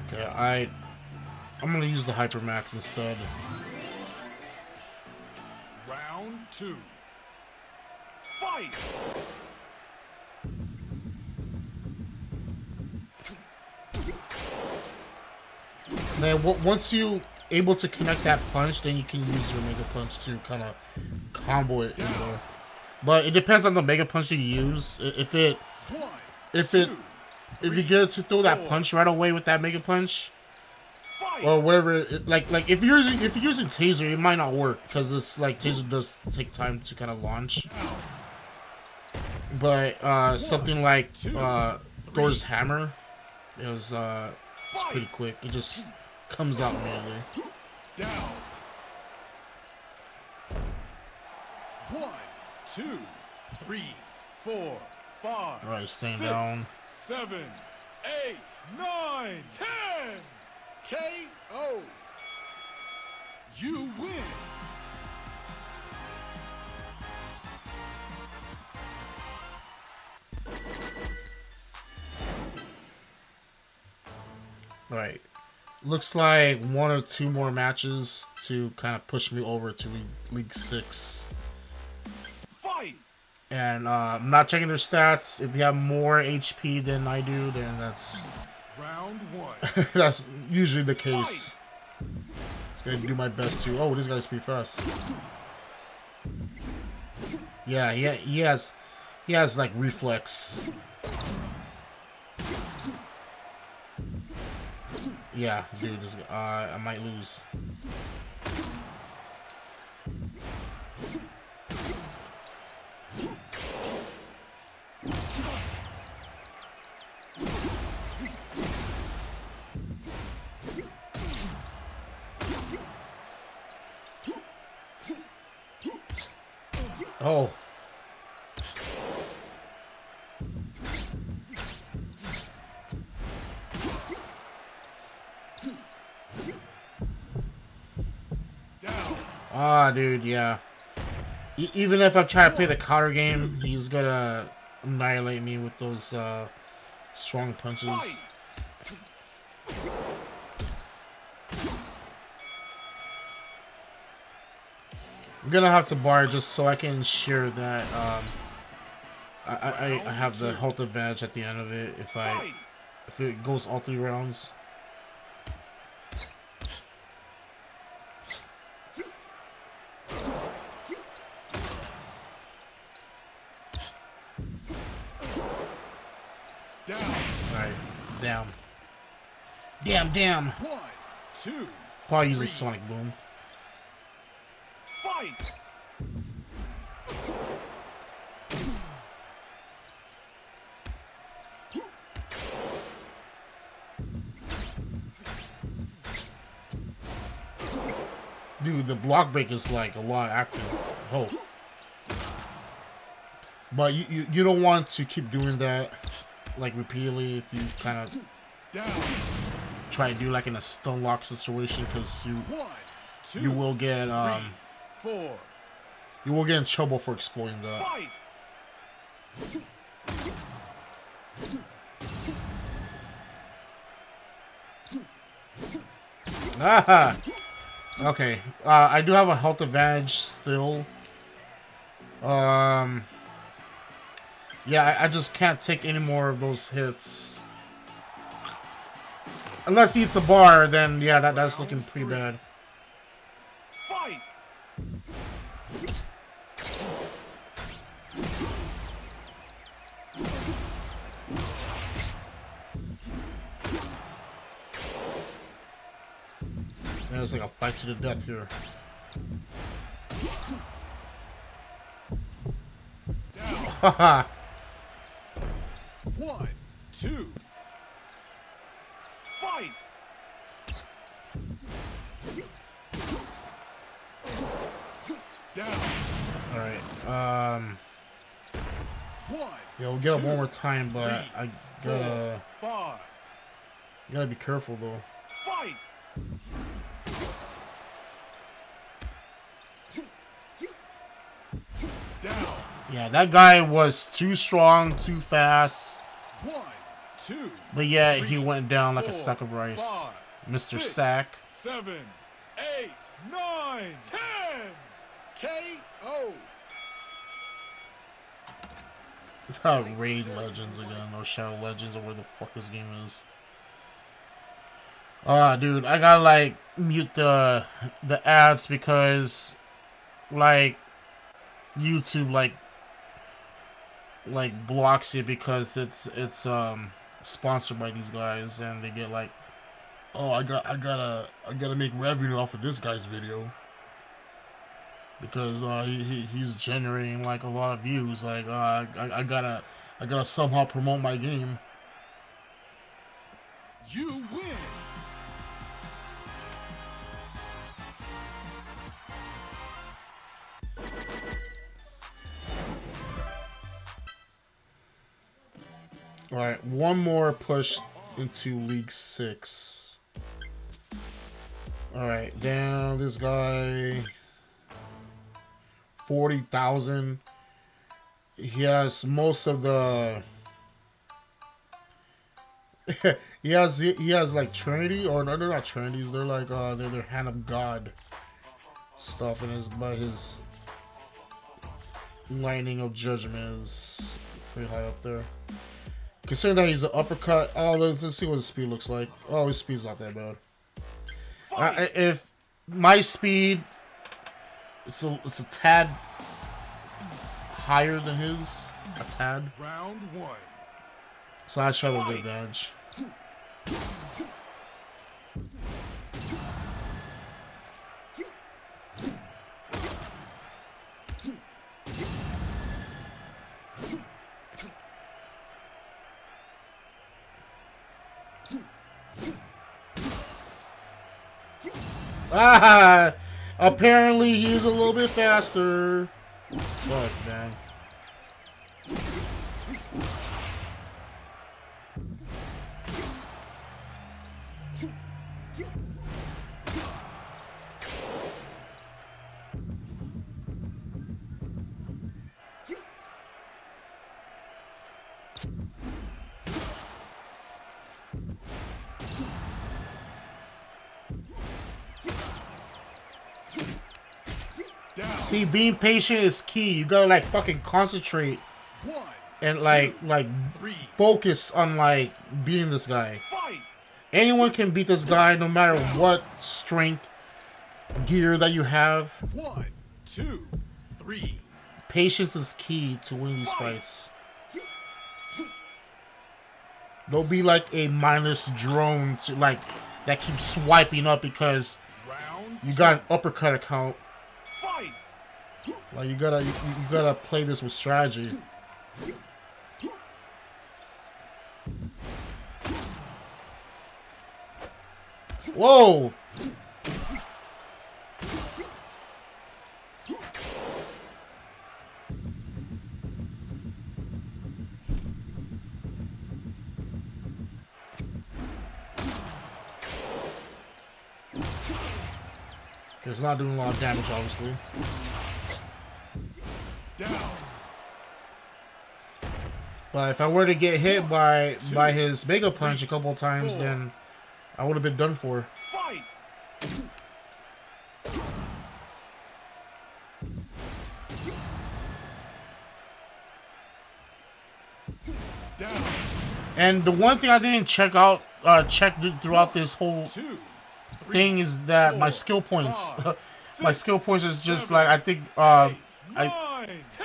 Okay, I'm gonna use the Hyper Max instead. Round 2. Fight! Then once you able to connect that punch, then you can use your Mega Punch to kind of combo it in there. But it depends on the Mega Punch you use. If it if you get to throw that punch right away with that Mega Punch, Fight. or whatever, like if you're using Taser, it might not work because it's like Taser does take time to kind of launch. But something like Thor's hammer is it's pretty quick. It just comes out immediately. Down. 1, 2, 3, 4, 5. All right, staying 6, down. 7, 8, 9, 10. KO. You win. All right. Looks like 1 or 2 more matches to kind of push me over to League 6. Fight. And I'm not checking their stats. If they have more HP than I do, then that's Round 1. that's usually the case. Just gonna do my best to. Oh, this guy's pretty fast. Yeah, he has like reflex. Yeah, dude, this I might lose. Oh. Ah, dude, yeah. Even if I try to play the counter game, he's gonna annihilate me with those strong punches. I'm gonna have to bar just so I can ensure that I have the health advantage at the end of it if it goes all 3 rounds. Alright, down. Damn. 1, 2. Probably use a Sonic Boom. Fight. Dude, the block break is like a lot active. Oh. But you don't want to keep doing that like repeatedly if you kind of try to do like in a stun lock situation, because you will get you will get in trouble for exploiting that. Fight. Ah. Okay. I do have a health advantage still. Yeah, I just can't take any more of those hits. Unless he hits a bar, then yeah, that's looking pretty bad. Fight. Yeah, it's like a fight to the death here. Haha. 1, 2. Fight. Down. All right. 1. Yeah, we'll get up one more time, but I gotta 5. be careful though. Fight. Down. Yeah, that guy was too strong, too fast. 1, 2. But yeah, he went down like a sack of rice. 5, Mr. 6, Sack. 7, 8, 9, 10. KO. It's called Raid Legends again, or Shadow Legends, or where the fuck this game is. Dude, I gotta like mute the ads because like YouTube like blocks it because it's sponsored by these guys, and they get like, oh, I gotta make revenue off of this guy's video because he's generating like a lot of views. Like, I gotta somehow promote my game. You win. Alright, one more push into League 6. Alright, down this guy. 40,000. He has most of the... he has like Trinity, or no, they're not Trinities, they're like they're Hand of God stuff in his, but his Lightning of Judgment is pretty high up there. Considering that he's an uppercut, oh, let's see what his speed looks like. Oh, his speed's not that bad. If my speed, it's a tad higher than his, a tad. Round 1. So I try with the advantage. Ah! Apparently he's a little bit faster. Fuck, man. See, being patient is key. You gotta like fucking concentrate and like focus on like beating this guy. Anyone can beat this guy no matter what strength gear that you have. 1, 2, 3. Patience is key to win these fights. Don't be like a mindless drone to like that keeps swiping up because you got an uppercut account. Like you gotta play this with strategy. Whoa! Okay, it's not doing a lot of damage, obviously. Down. But if I were to get hit by his Mega Punch a couple of times, then I would have been done for. Fight. Down. And the one thing I didn't check throughout this whole thing is that my skill points. My skill points is just like I think I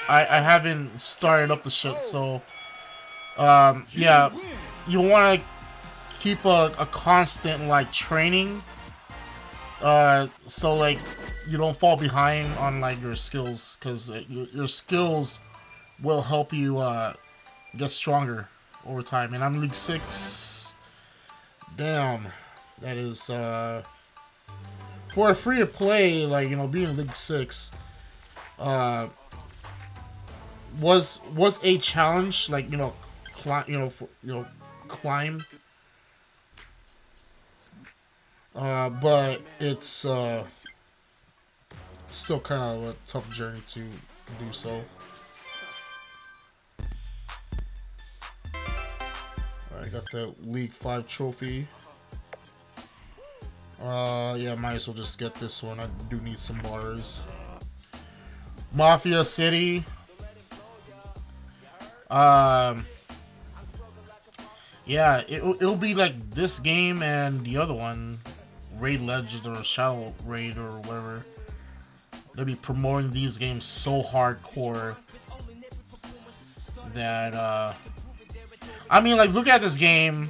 haven't started up the shit, so yeah, you want to keep a constant like training, so like you don't fall behind on like your skills, because your skills will help you get stronger over time. And I'm League 6. Damn, that is for a free to play, like, you know, being in League 6 was a challenge, like, you know, climb, but it's still kind of a tough journey to do so. I got the League 5 trophy. Yeah, might as well just get this one. I do need some bars. Mafia City. Yeah, it'll be like this game and the other one, Raid Legends or Shadow Raid or whatever. They'll be promoting these games so hardcore that I mean, like, look at this game.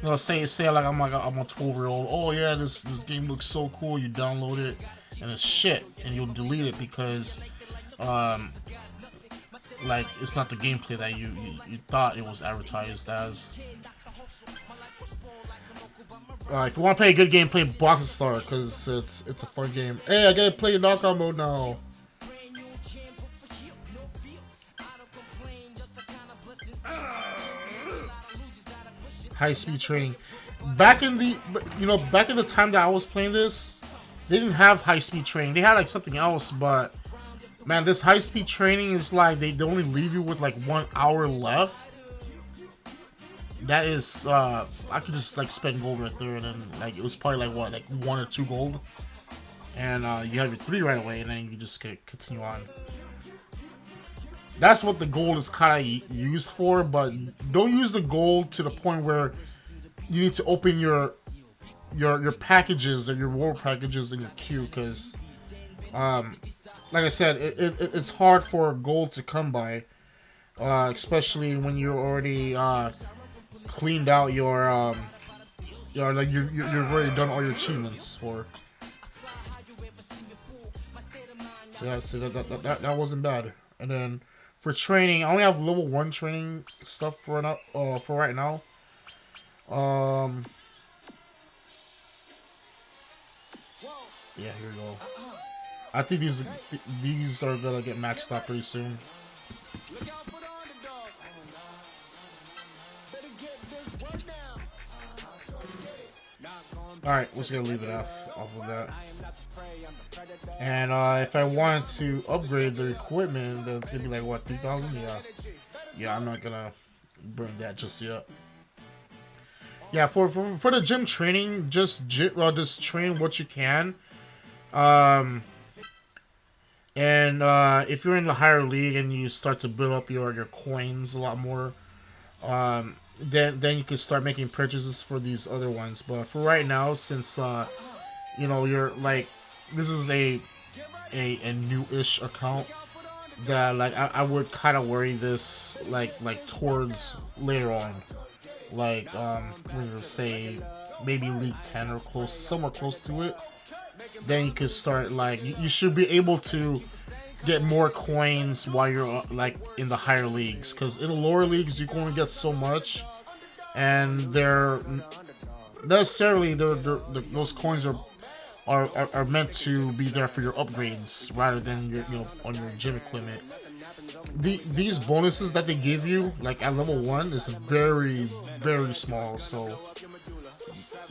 You know, say like I'm a 12-year-old. Oh yeah, this game looks so cool. You download it and it's shit, and you'll delete it because like it's not the gameplay that you thought it was advertised as. If you want to play a good game, play Boxing Star because it's a fun game. Hey, I gotta play knockout mode now. High speed training. Back in the time that I was playing this, they didn't have high speed training. They had like something else, but man, this high speed training is like they only leave you with like 1 hour left. That is I could just like spend gold right there, and then like it was probably like what, like 1 or 2 gold, and you have your 3 right away, and then you just continue on. That's what the gold is kind of used for, but don't use the gold to the point where you need to open your packages or your reward packages in your queue, because like I said, it's hard for gold to come by, especially when you're already cleaned out your like you've already done all your achievements for. So yeah, so that wasn't bad. And then for training, I only have level 1 training stuff for right now. Yeah, here we go. I think these are gonna get maxed out pretty soon. Alright, we're just gonna leave it off of that. And if I want to upgrade the equipment, then it's gonna be like what, 3,000? Yeah, I'm not gonna bring that just yet. Yeah, for the gym training, just train what you can. And if you're in the higher league and you start to build up your coins a lot more, then you can start making purchases for these other ones. But for right now, since you know, you're like, this is a new-ish account, that like I would kind of worry this like towards later on, like we're gonna say maybe League 10 or close, somewhere close to it. Then you could start like you should be able to get more coins while you're like in the higher leagues, because in the lower leagues you can only get so much, and they're necessarily those coins are meant to be there for your upgrades rather than your on your gym equipment. These bonuses that they give you like at level 1 is very small, so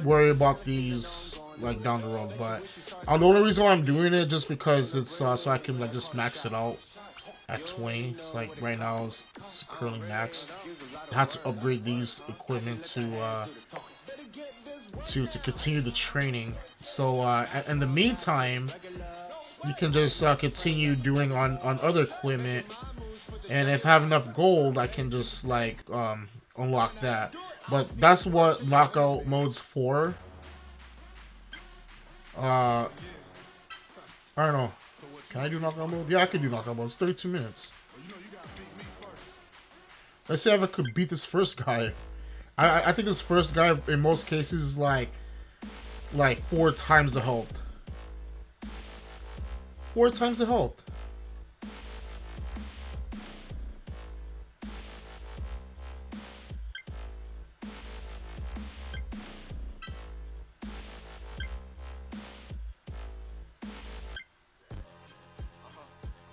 worry about these like down the road. But the only reason why I'm doing it just because it's so I can like just max it out at 20. It's like right now it's currently maxed. I had to upgrade these equipment to continue the training. So in the meantime, you can just continue doing on other equipment, and if I have enough gold, I can just like unlock that. But that's what knockout mode's for. I don't know. Can I do knockout mode? Yeah, I can do knockout mode. It's 32 minutes. Let's see if I could beat this first guy. I think this first guy in most cases is like 4 times the health. 4 times the health.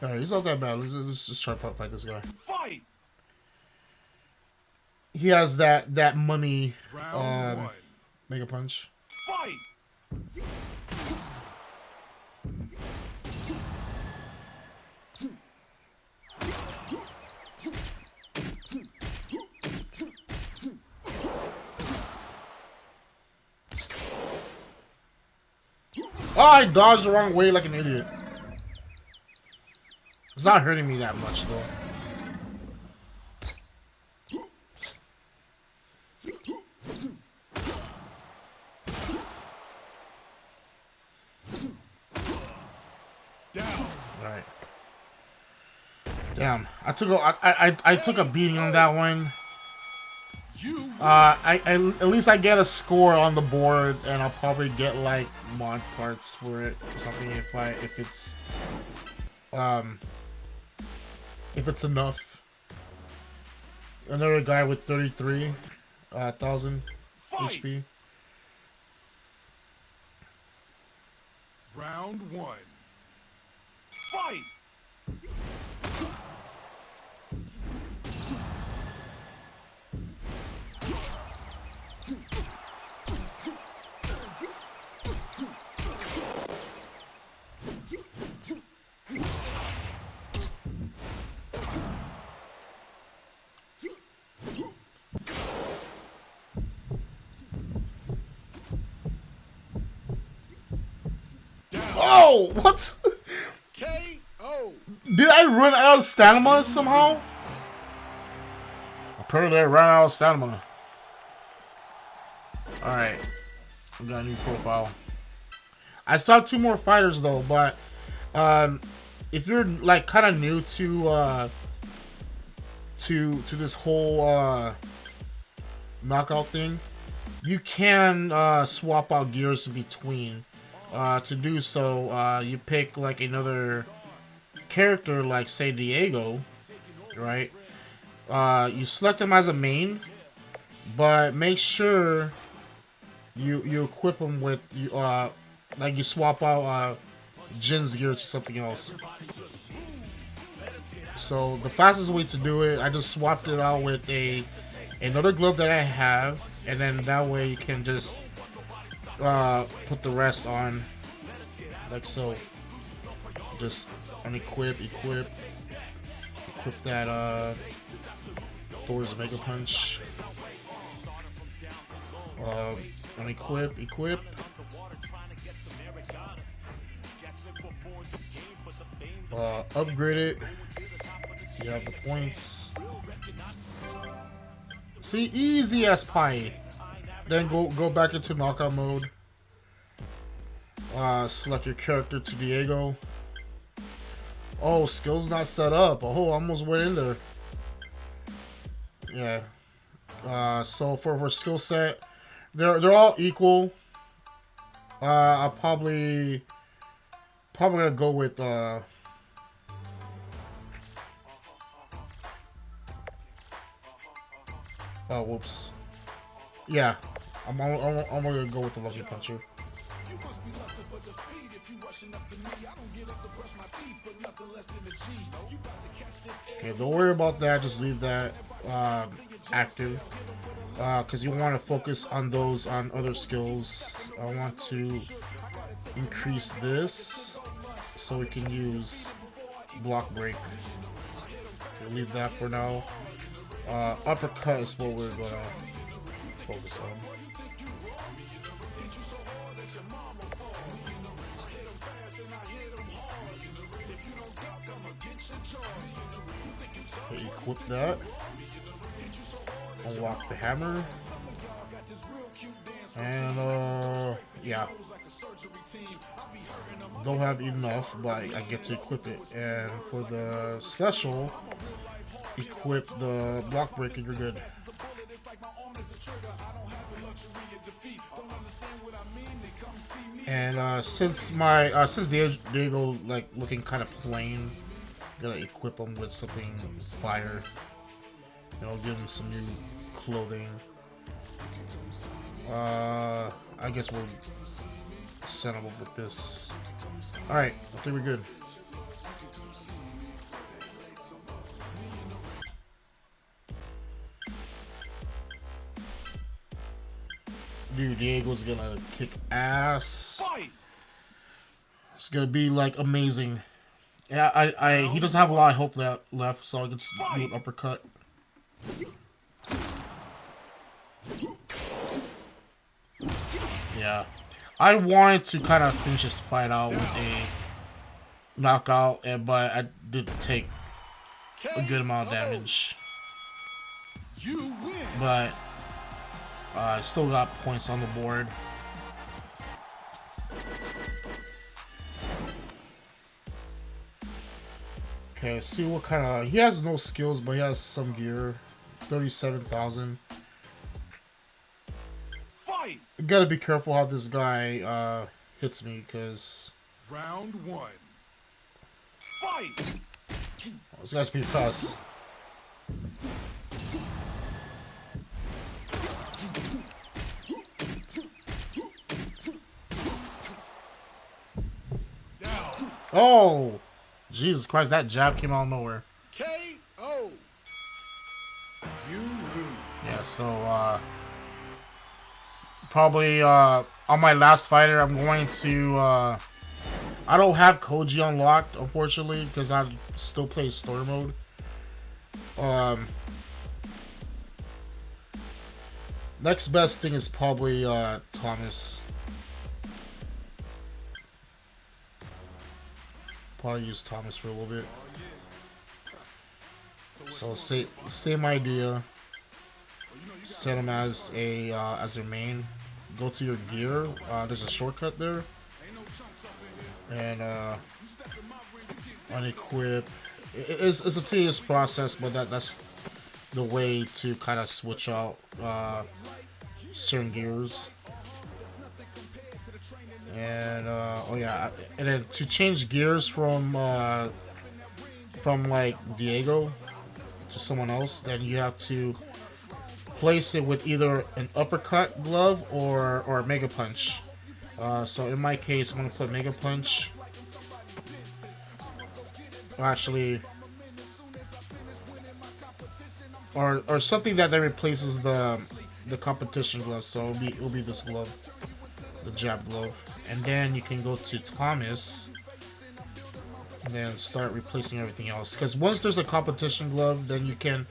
Alright, he's not that bad. Let's just try to fight this guy. Fight! He has that money Round 1. Mega Punch. Fight! Oh, I dodged the wrong way like an idiot. It's not hurting me that much though. Down. Alright. Damn. I took a beating on that one. You win. I at least I get a score on the board, and I'll probably get like mod parts for it or something if it's enough. Another guy with 33,000 Fight. HP. Round one. Fight. Oh, what? KO. Did I run out of stamina somehow? Apparently I ran out of stamina. Alright. We got a new profile. I still have 2 more fighters though, but if you're like kind of new to this whole knockout thing, you can swap out gears in between. To do so, you pick like another character, like say Diego, right? You select him as a main, but make sure you equip him with like you swap out Jin's gear to something else. So the fastest way to do it, I just swapped it out with another glove that I have, and then that way you can just put the rest on like so. Just unequip, equip that Thor's Mega Punch. Unequip, equip. Upgrade it. You have the points. See, easy as pie. Then go back into knockout mode. Select your character to Diego. Oh, skills not set up. Oh, almost went in there. Yeah. So for skill set, they're all equal. I'll probably gonna go with oh, whoops. Yeah, I'm gonna go with the Lucky Puncher. Okay, don't worry about that. Just leave that active, because you want to focus on other skills. I want to increase this so we can use block break. Okay, leave that for now. Uppercut is what we're gonna focus on. Okay, equip that. Unlock the hammer. And yeah. Don't have enough, but I get to equip it. And for the special, equip the block break and you're good. And since Diego like looking kind of plain, I'm gonna equip him with something fire. And I'll give him some new clothing. I guess we'll set him up with this. Alright, I think we're good. Dude, Diego's gonna kick ass. It's gonna be like amazing. Yeah, he doesn't have a lot of hope left, so I can just do an uppercut. Yeah, I wanted to kind of finish this fight out with a knockout, but I did take a good amount of damage. But I still got points on the board. Okay, let's see what kind of... He has no skills, but he has some gear. 37,000. gotta be careful how this guy hits me, because Round one. Fight! this guy's pretty fast. Down. Oh! Jesus Christ, that jab came out of nowhere. KO. You lose. Yeah, so, probably, on my last fighter, I'm going to, I don't have Koji unlocked, unfortunately, because I still play story mode. Next best thing is probably, Thomas. Probably use Thomas for a little bit. So, same idea. Set him as your main. Go to your gear. There's a shortcut there, and unequip. It's a tedious process, but that's the way to kind of switch out certain gears. And oh yeah, and then to change gears from like Diego to someone else, then you have to place it with either an uppercut glove or a mega punch. So in my case, I'm gonna put mega punch. Actually, or something that replaces the competition glove. So it'll be this glove, the jab glove, and then you can go to Thomas and then start replacing everything else. Because once there's a competition glove, then you can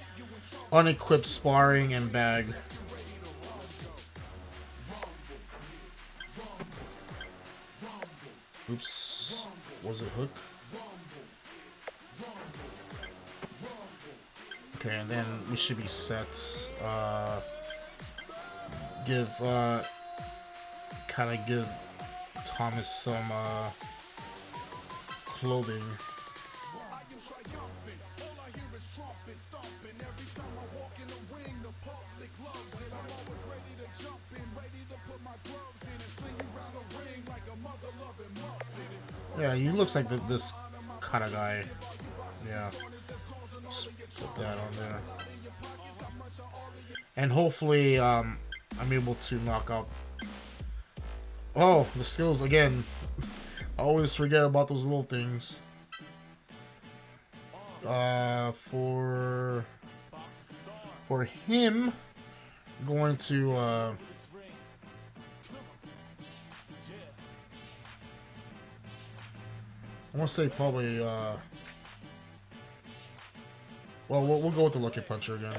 unequip sparring and bag. Oops, was it hook? Okay, and then we should be set. Kind of give Thomas some clothing. Yeah, he looks like this kind of guy. Yeah. Just put that on there. And hopefully, I'm able to knock out... Oh, the skills again. I always forget about those little things. For him, I'm going to I want to say probably well, we'll go with the Lucky Puncher again.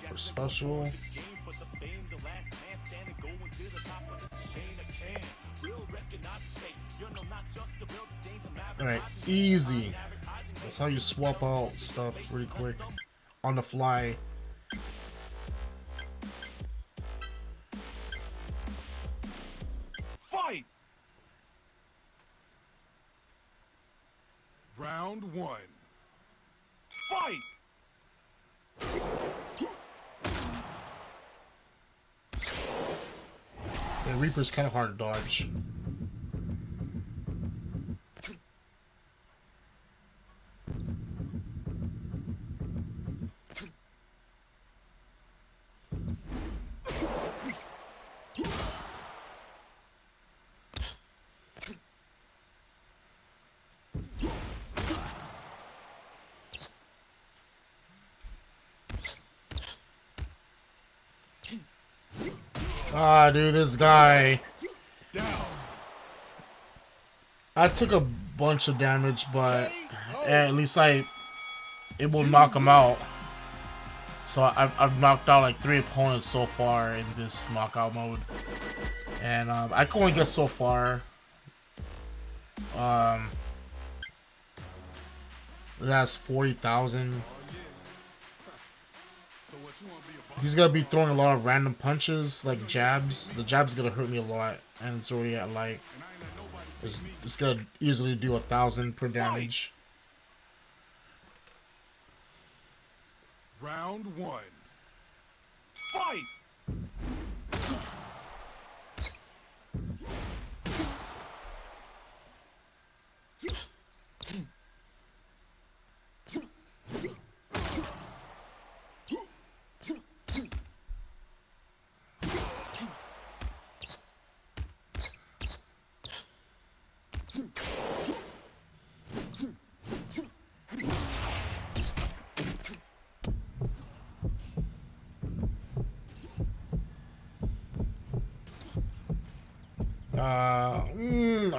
For special. Alright, easy. That's how you swap out stuff really quick on the fly. Fight! Round one. Fight! The Reaper's kind of hard to dodge. Ah, dude, this guy. I took a bunch of damage, but at least it will knock him out. So I've knocked out like 3 opponents so far in this knockout mode, and I can only get so far. That's 40,000. So what you want to be a He's gonna be throwing a lot of random punches, like jabs. The jab's gonna hurt me a lot, and it's already at like and I ain't let nobody beat me. it's gonna easily do 1,000 per damage. Round one. Fight!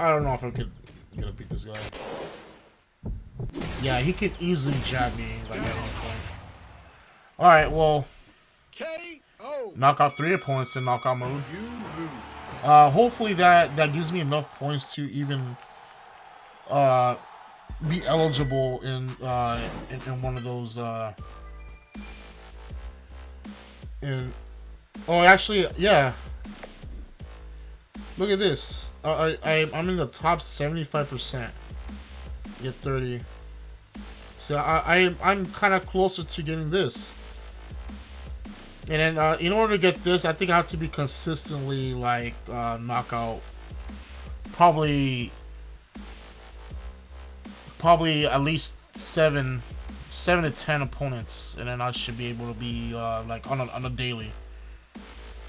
I don't know if I could gonna beat this guy. Yeah, he could easily jab me like at any point. All right, well, K.O. knock out 3 opponents in knockout mode. You lose. Hopefully that gives me enough points to even be eligible in one of those in oh actually yeah, look at this. I'm in the top 75%. Get 30. So I'm kind of closer to getting this. And then in order to get this, I think I have to be consistently like knockout probably at least 7 to 10 opponents, and then I should be able to be like on a daily,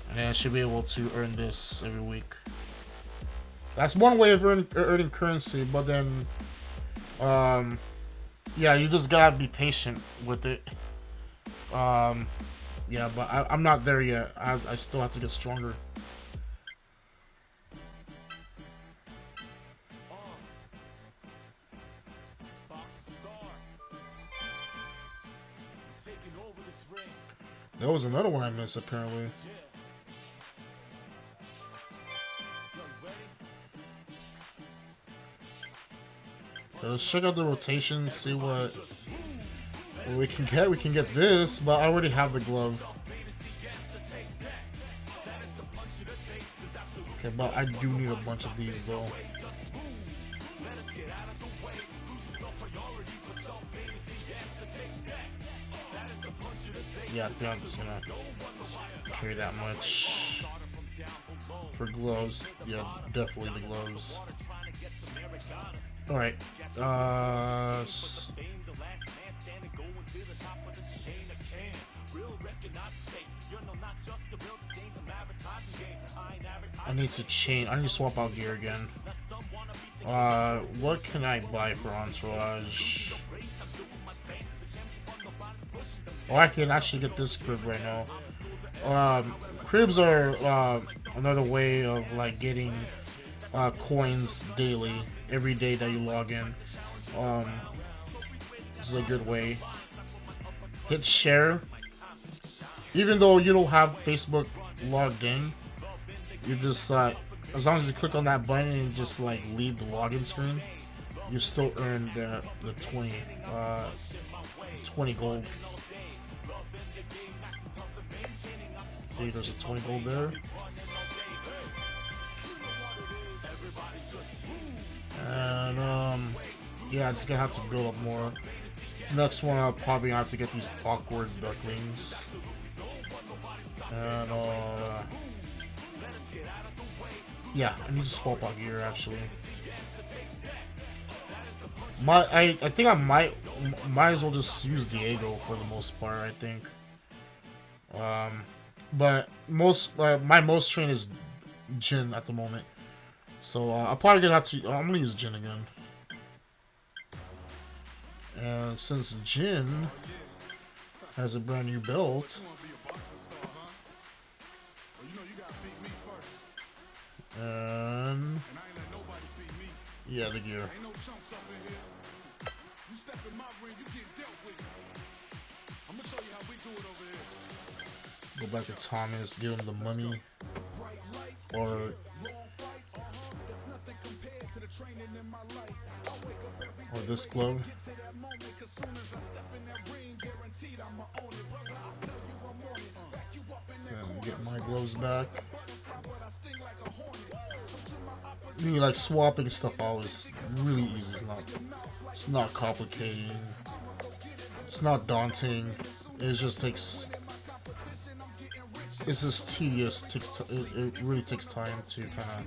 and then I should be able to earn this every week. That's one way of earning currency, but then yeah, you just gotta be patient with it. Yeah, but I'm not there yet. I still have to get stronger. There was another one I missed apparently. Let's check out the rotation, see what we can get. We can get this, but I already have the glove. Okay, but I do need a bunch of these though. Yeah, I think I'm just gonna carry that much for gloves. Yeah, definitely the gloves. Alright, I need to change. I need to swap out gear again. What can I buy for Entourage? Oh, I can actually get this crib right now. Cribs are another way of like getting coins daily, every day that you log in. This is a good way. Hit share. Even though you don't have Facebook logged in, you just as long as you click on that button and just like leave the login screen, you still earn the 20 gold. See, there's a 20 gold there. And yeah, I'm just gonna have to build up more. Next one, I'll probably have to get these awkward ducklings. And yeah, I need to swap out gear actually. I think I might as well just use Diego for the most part. I think. But my most train is Jin at the moment, so I'll probably gonna have to. I'm gonna use Jin again. And since Jin has a brand new belt, and yeah, the gear. Go back to Thomas, give him the money, or Or this glove. Then get my gloves back. Me like swapping stuff out is really easy. It's not complicated. It's not daunting. It just takes. It's just tedious. It really takes time to kind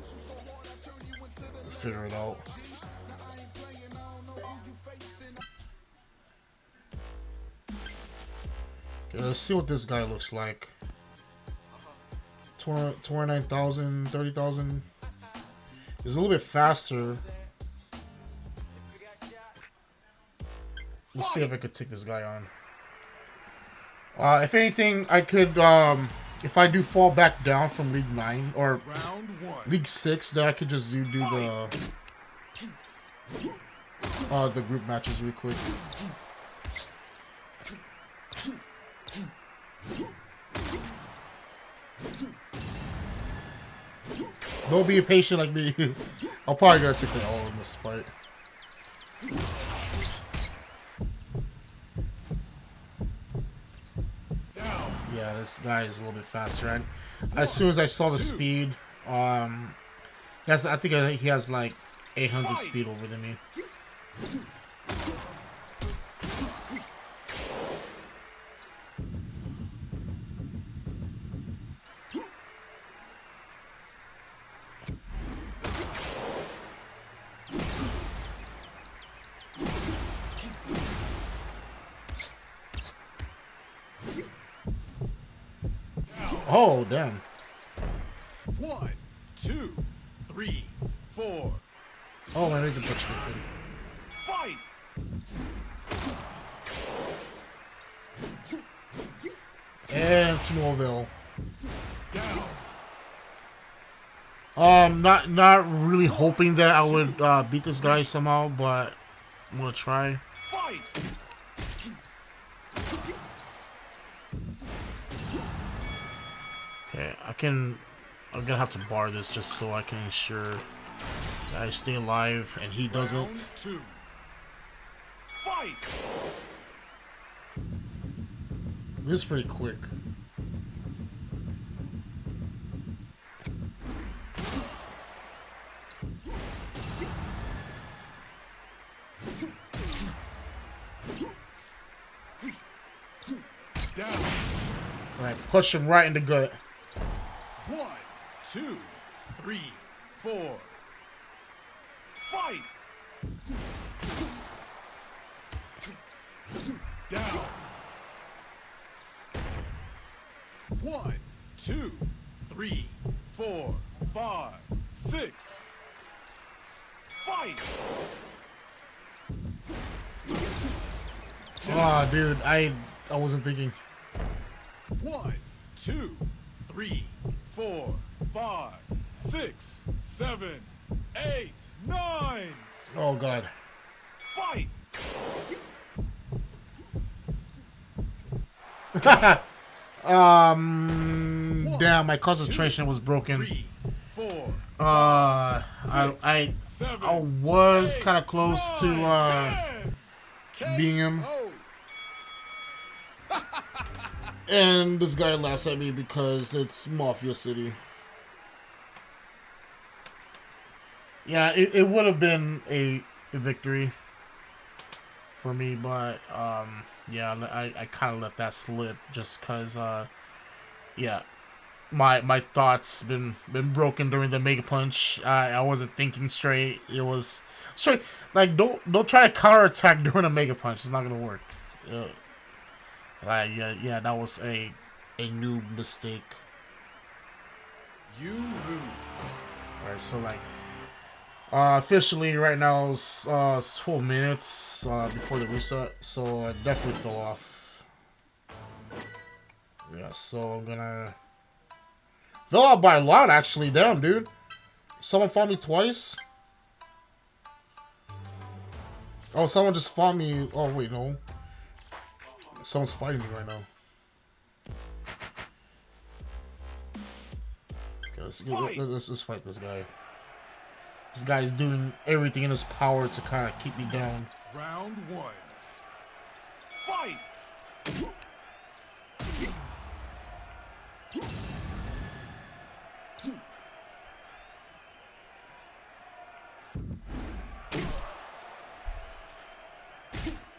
of figure it out. Okay, let's see what this guy looks like. 29,000, 30,000. He's a little bit faster. Let's see if I could take this guy on. If anything, I could, if I do fall back down from League 9 or League 6, then I could just do the group matches real quick. Don't be impatient like me. I'll probably gotta take it all in this fight. Yeah, this guy is a little bit faster. And as soon as I saw the speed, I think he has like 800 speed over than me. Oh, damn. 1, 2, 3, 4. Oh, man, they can touch me. Fight! And to Norville. Down. Not really hoping that I would beat this guy somehow, but I'm gonna try. Fight! Okay, I'm gonna have to bar this just so I can ensure that I stay alive and he doesn't. Round 2. Fight! This is pretty quick. Down. Alright, push him right in the gut. 1, 2, 3, 4. Fight! Down. 1, 2, 3, 4, 5, 6. Fight! Oh, dude, I wasn't thinking. 1, 2, 3, 4, 5, 6, 7, 8, 9. Oh god. Fight! Damn, my concentration was broken. 3, 4, I was kind of close to being him. And this guy laughs at me because it's Mafia City. Yeah, it would have been a victory for me, but yeah, I kind of let that slip just because yeah, my thoughts been broken during the Mega Punch. I wasn't thinking straight. It was straight like don't try to counterattack during a Mega Punch. It's not gonna work. Yeah, that was a noob mistake. You lose. Alright, so like officially right now it's 12 minutes before the reset, so I definitely fell off. Yeah, so I'm gonna fell out by a lot actually. Damn, dude. Someone fought me twice. Oh, someone just fought me. Oh wait, no. Someone's fighting me right now. Okay, let's fight this guy. This guy's doing everything in his power to kind of keep me down. Round 1. Fight!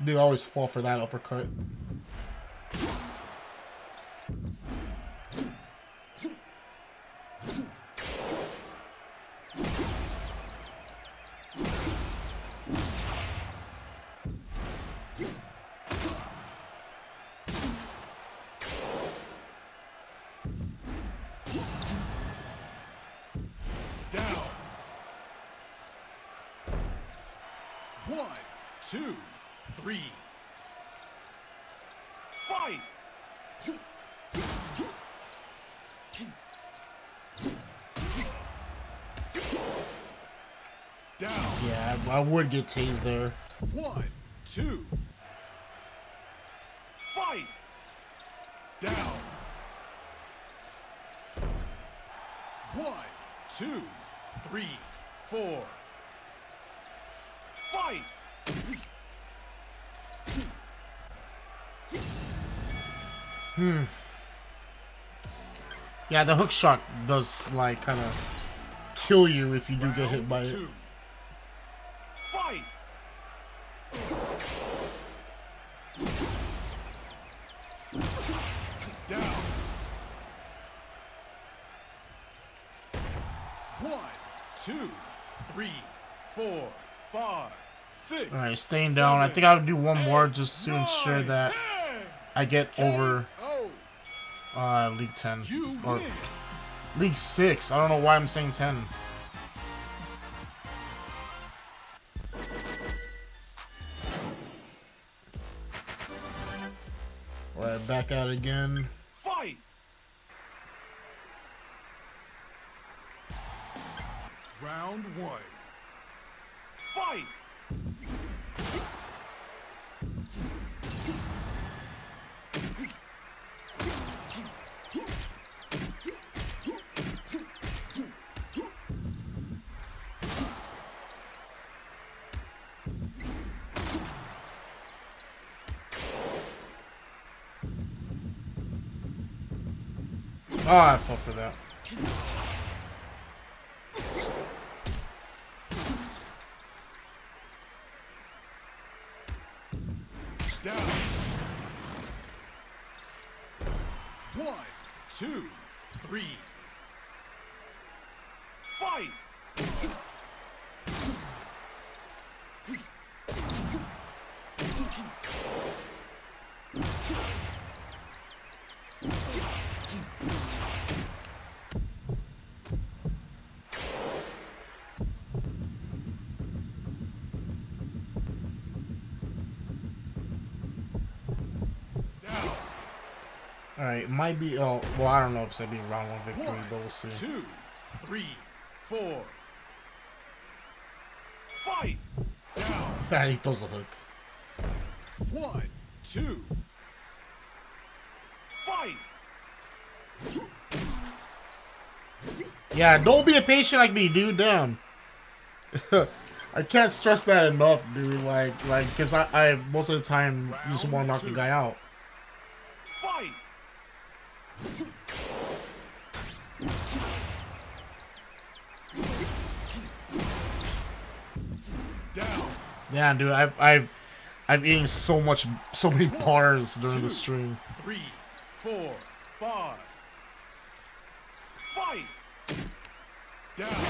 They always fall for that uppercut. Down. 1, 2, 3. Fight! Down. Yeah, I would get tased there. 1, 2. Fight! Down. 1, 2, 3, 4. Fight! Yeah, the hook shot does like kind of kill you if you do get hit by it. 2. Fight! Down. 1, 2, 3, 4, 5, 6. All right, staying down. I think I'll do one more just to ensure that I get over League 10 You or win. League 6. I don't know why I'm saying 10. All right, back out again. Fight! Round 1. Fight! Oh, I fell for that. Down. 1, 2, 3. Fight! Down. All right, might be. Oh, well, I don't know if it's gonna be a round 1 victory, 1, but we'll see. 2, 3, 4. Fight! Down. He throws the hook. 1, 2. Fight! Yeah, don't be a patient like me, dude. Damn. I can't stress that enough, dude. Like, cause I most of the time just want to knock the guy out. Fight! Down. Yeah, dude. I've eaten so many bars during the stream. 3, 4, 5. Fight! Down.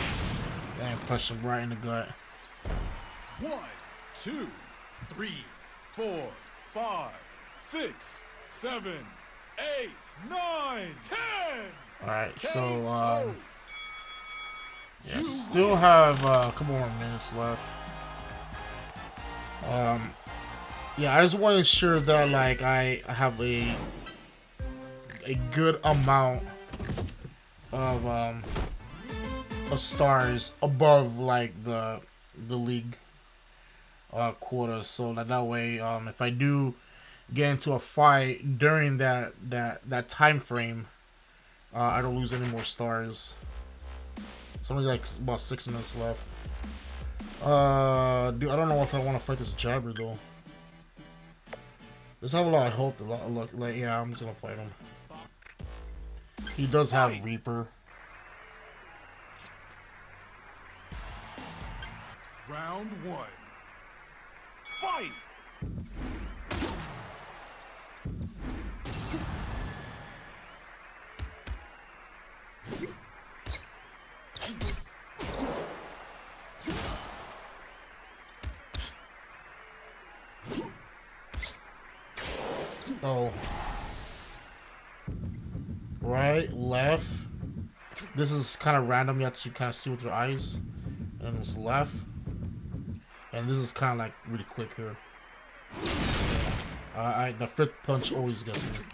Damn, punched him right in the gut. 1, 2, 3, 4, 5, 6, 7, 8, 9, 10. All right, so KO. yeah, You still win. have a couple more minutes left. Yeah, I just want to ensure that like I have a good amount of stars above like the league quota, so that way if I do get into a fight during that time frame, I don't lose any more stars. It's only like about 6 minutes left. Dude, I don't know if I want to fight this jabber though. Does have a lot of health, like, yeah, I'm just gonna fight him. He does have Reaper. Round 1. Fight! Oh. Right, left. This is kind of random. You have to kind of see with your eyes. And it's left. And this is kind of like really quick here. The fifth punch always gets me.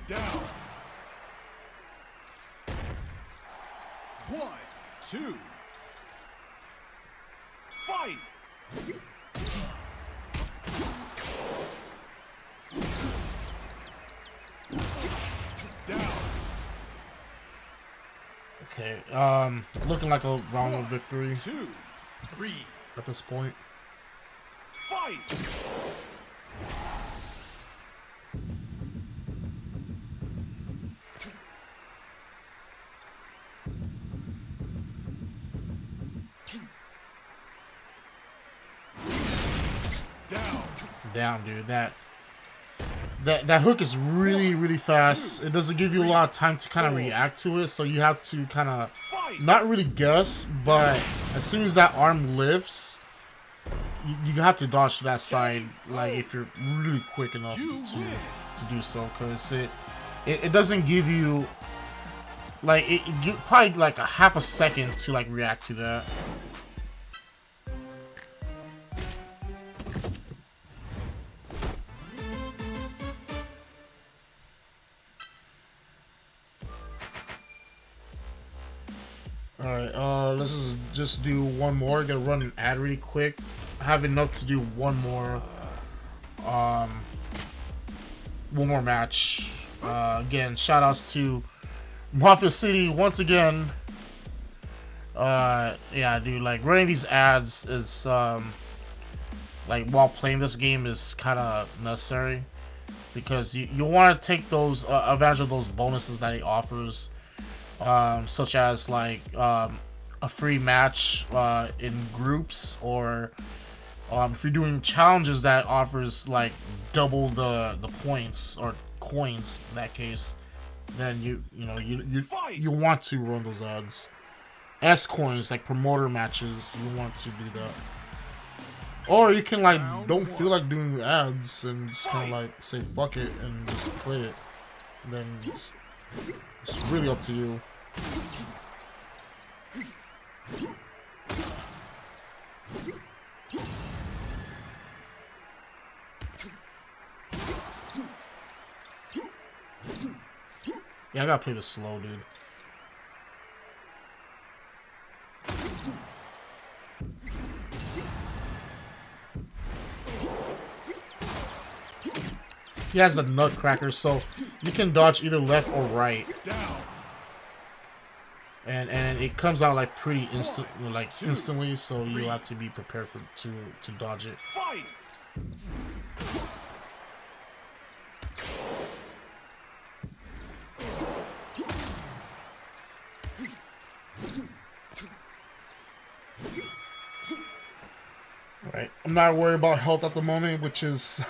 Down. 1, 2. Fight! Down. Okay, looking like a round of victory 2, 3. at this point. Fight! Down, dude. That hook is really fast. It doesn't give you a lot of time to kind of react to it, so you have to kind of not really guess, but as soon as that arm lifts, you have to dodge to that side, like if you're really quick enough to do so, because it doesn't give you like it probably like a half a second to like react to that. Alright, let's just do one more. Gotta run an ad really quick. I have enough to do one more match. Again, shout outs to Mafia City once again. Yeah, dude, like running these ads is like while playing this game is kind of necessary, because you want to take those advantage of those bonuses that it offers. Such as like a free match in groups, or if you're doing challenges that offers like double the points or coins in that case, then you want to run those ads. S coins, like promoter matches, you want to do that. Or you can like don't feel like doing ads and just kind of like say fuck it and just play it. And then it's really up to you. Yeah, I gotta play this slow, dude. He has the nutcracker, so you can dodge either left or right. And it comes out like pretty instantly, so you have to be prepared to dodge it. Right, I'm not worried about health at the moment, which is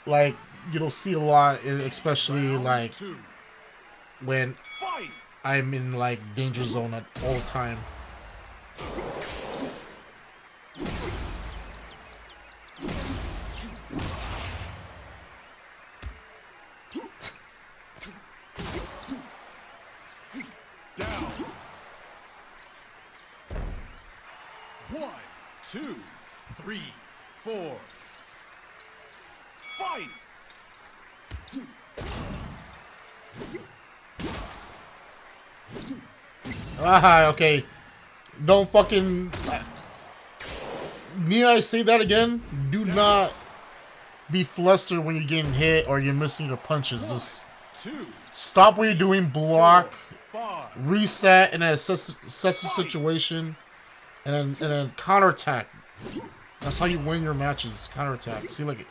like you don't see a lot, especially like when I'm in like danger zone at all time. Down. 1, 2, 3, 4. Fight. Ah, okay. Don't fucking... Need I say that again? Do not be flustered when you're getting hit or you're missing your punches. Just stop what you're doing, block, 5. reset, and then assess the situation, and then counterattack. That's how you win your matches. Counterattack. See, like,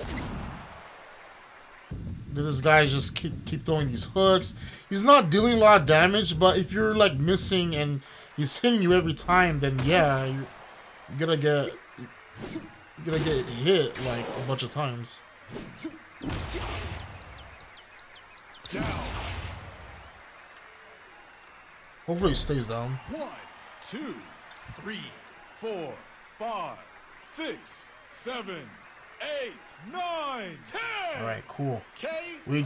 this guy just keep throwing these hooks. He's not dealing a lot of damage, but if you're like missing and he's hitting you every time, then yeah, you're gonna get hit like a bunch of times. Down. Hopefully he stays down. 1, 2, 3, 4, 5, 6, 7, 8, 9, 10. All right, cool. K. We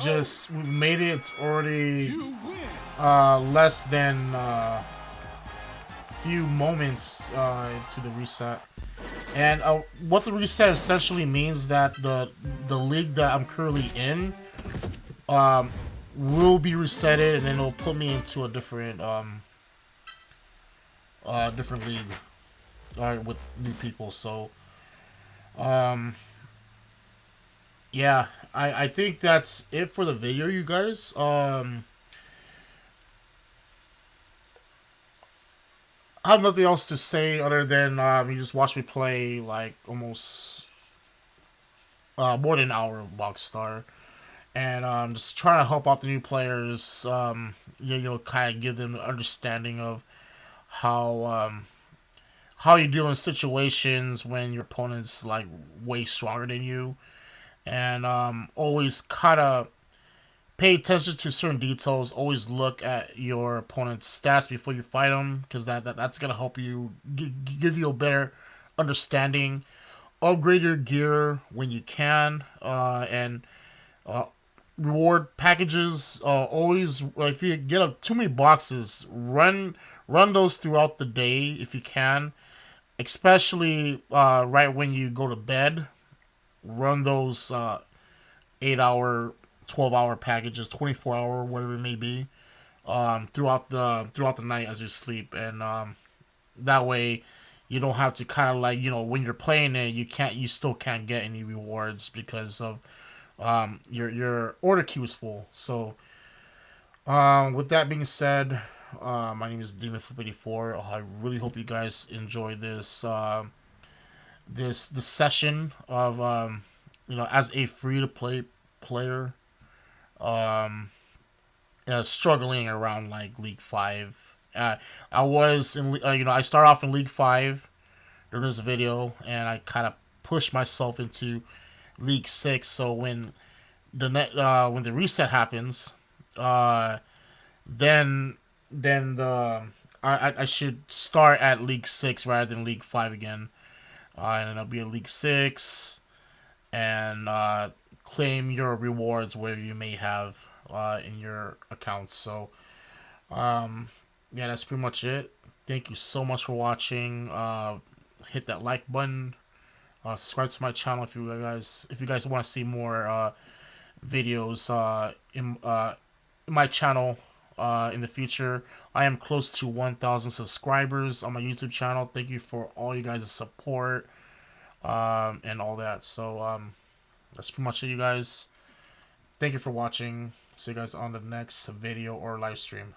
made it. It's already You win. less than few moments into the reset. And what the reset essentially means that the league that I'm currently in will be resetted, and then it'll put me into a different different league with new people. So yeah, I think that's it for the video, you guys. I have nothing else to say other than you just watch me play like almost more than an hour of Rockstar, and just trying to help out the new players. You know, kind of give them an understanding of how you deal in situations when your opponent's like way stronger than you, and always kind of pay attention to certain details. Always look at your opponent's stats before you fight them, because that's gonna help you give you a better understanding. Upgrade your gear when you can, and reward packages. Always, if you get up too many boxes, run those throughout the day if you can, especially right when you go to bed. Run those 8-hour, 12-hour packages, 24-hour, whatever it may be, throughout the night as you sleep, and that way you don't have to kind of like, you know, when you're playing it, you still can't get any rewards because of your order queue is full. So with that being said, my name is Demon84. I really hope you guys enjoy this this session of you know, as a free to play player, struggling around like League 5. I was in, you know, I started off in League 5 during this video, and I kind of pushed myself into League 6. So when the reset happens, then I should start at League 6 rather than League 5 again, and I'll be at League 6 and claim your rewards where you may have in your accounts. So yeah, that's pretty much it. Thank you so much for watching. Hit that like button, subscribe to my channel if you guys want to see more videos in my channel in the future. I am close to 1,000 subscribers on my YouTube channel. Thank you for all you guys' support and all that. So that's pretty much it, you guys. Thank you for watching. See you guys on the next video or live stream.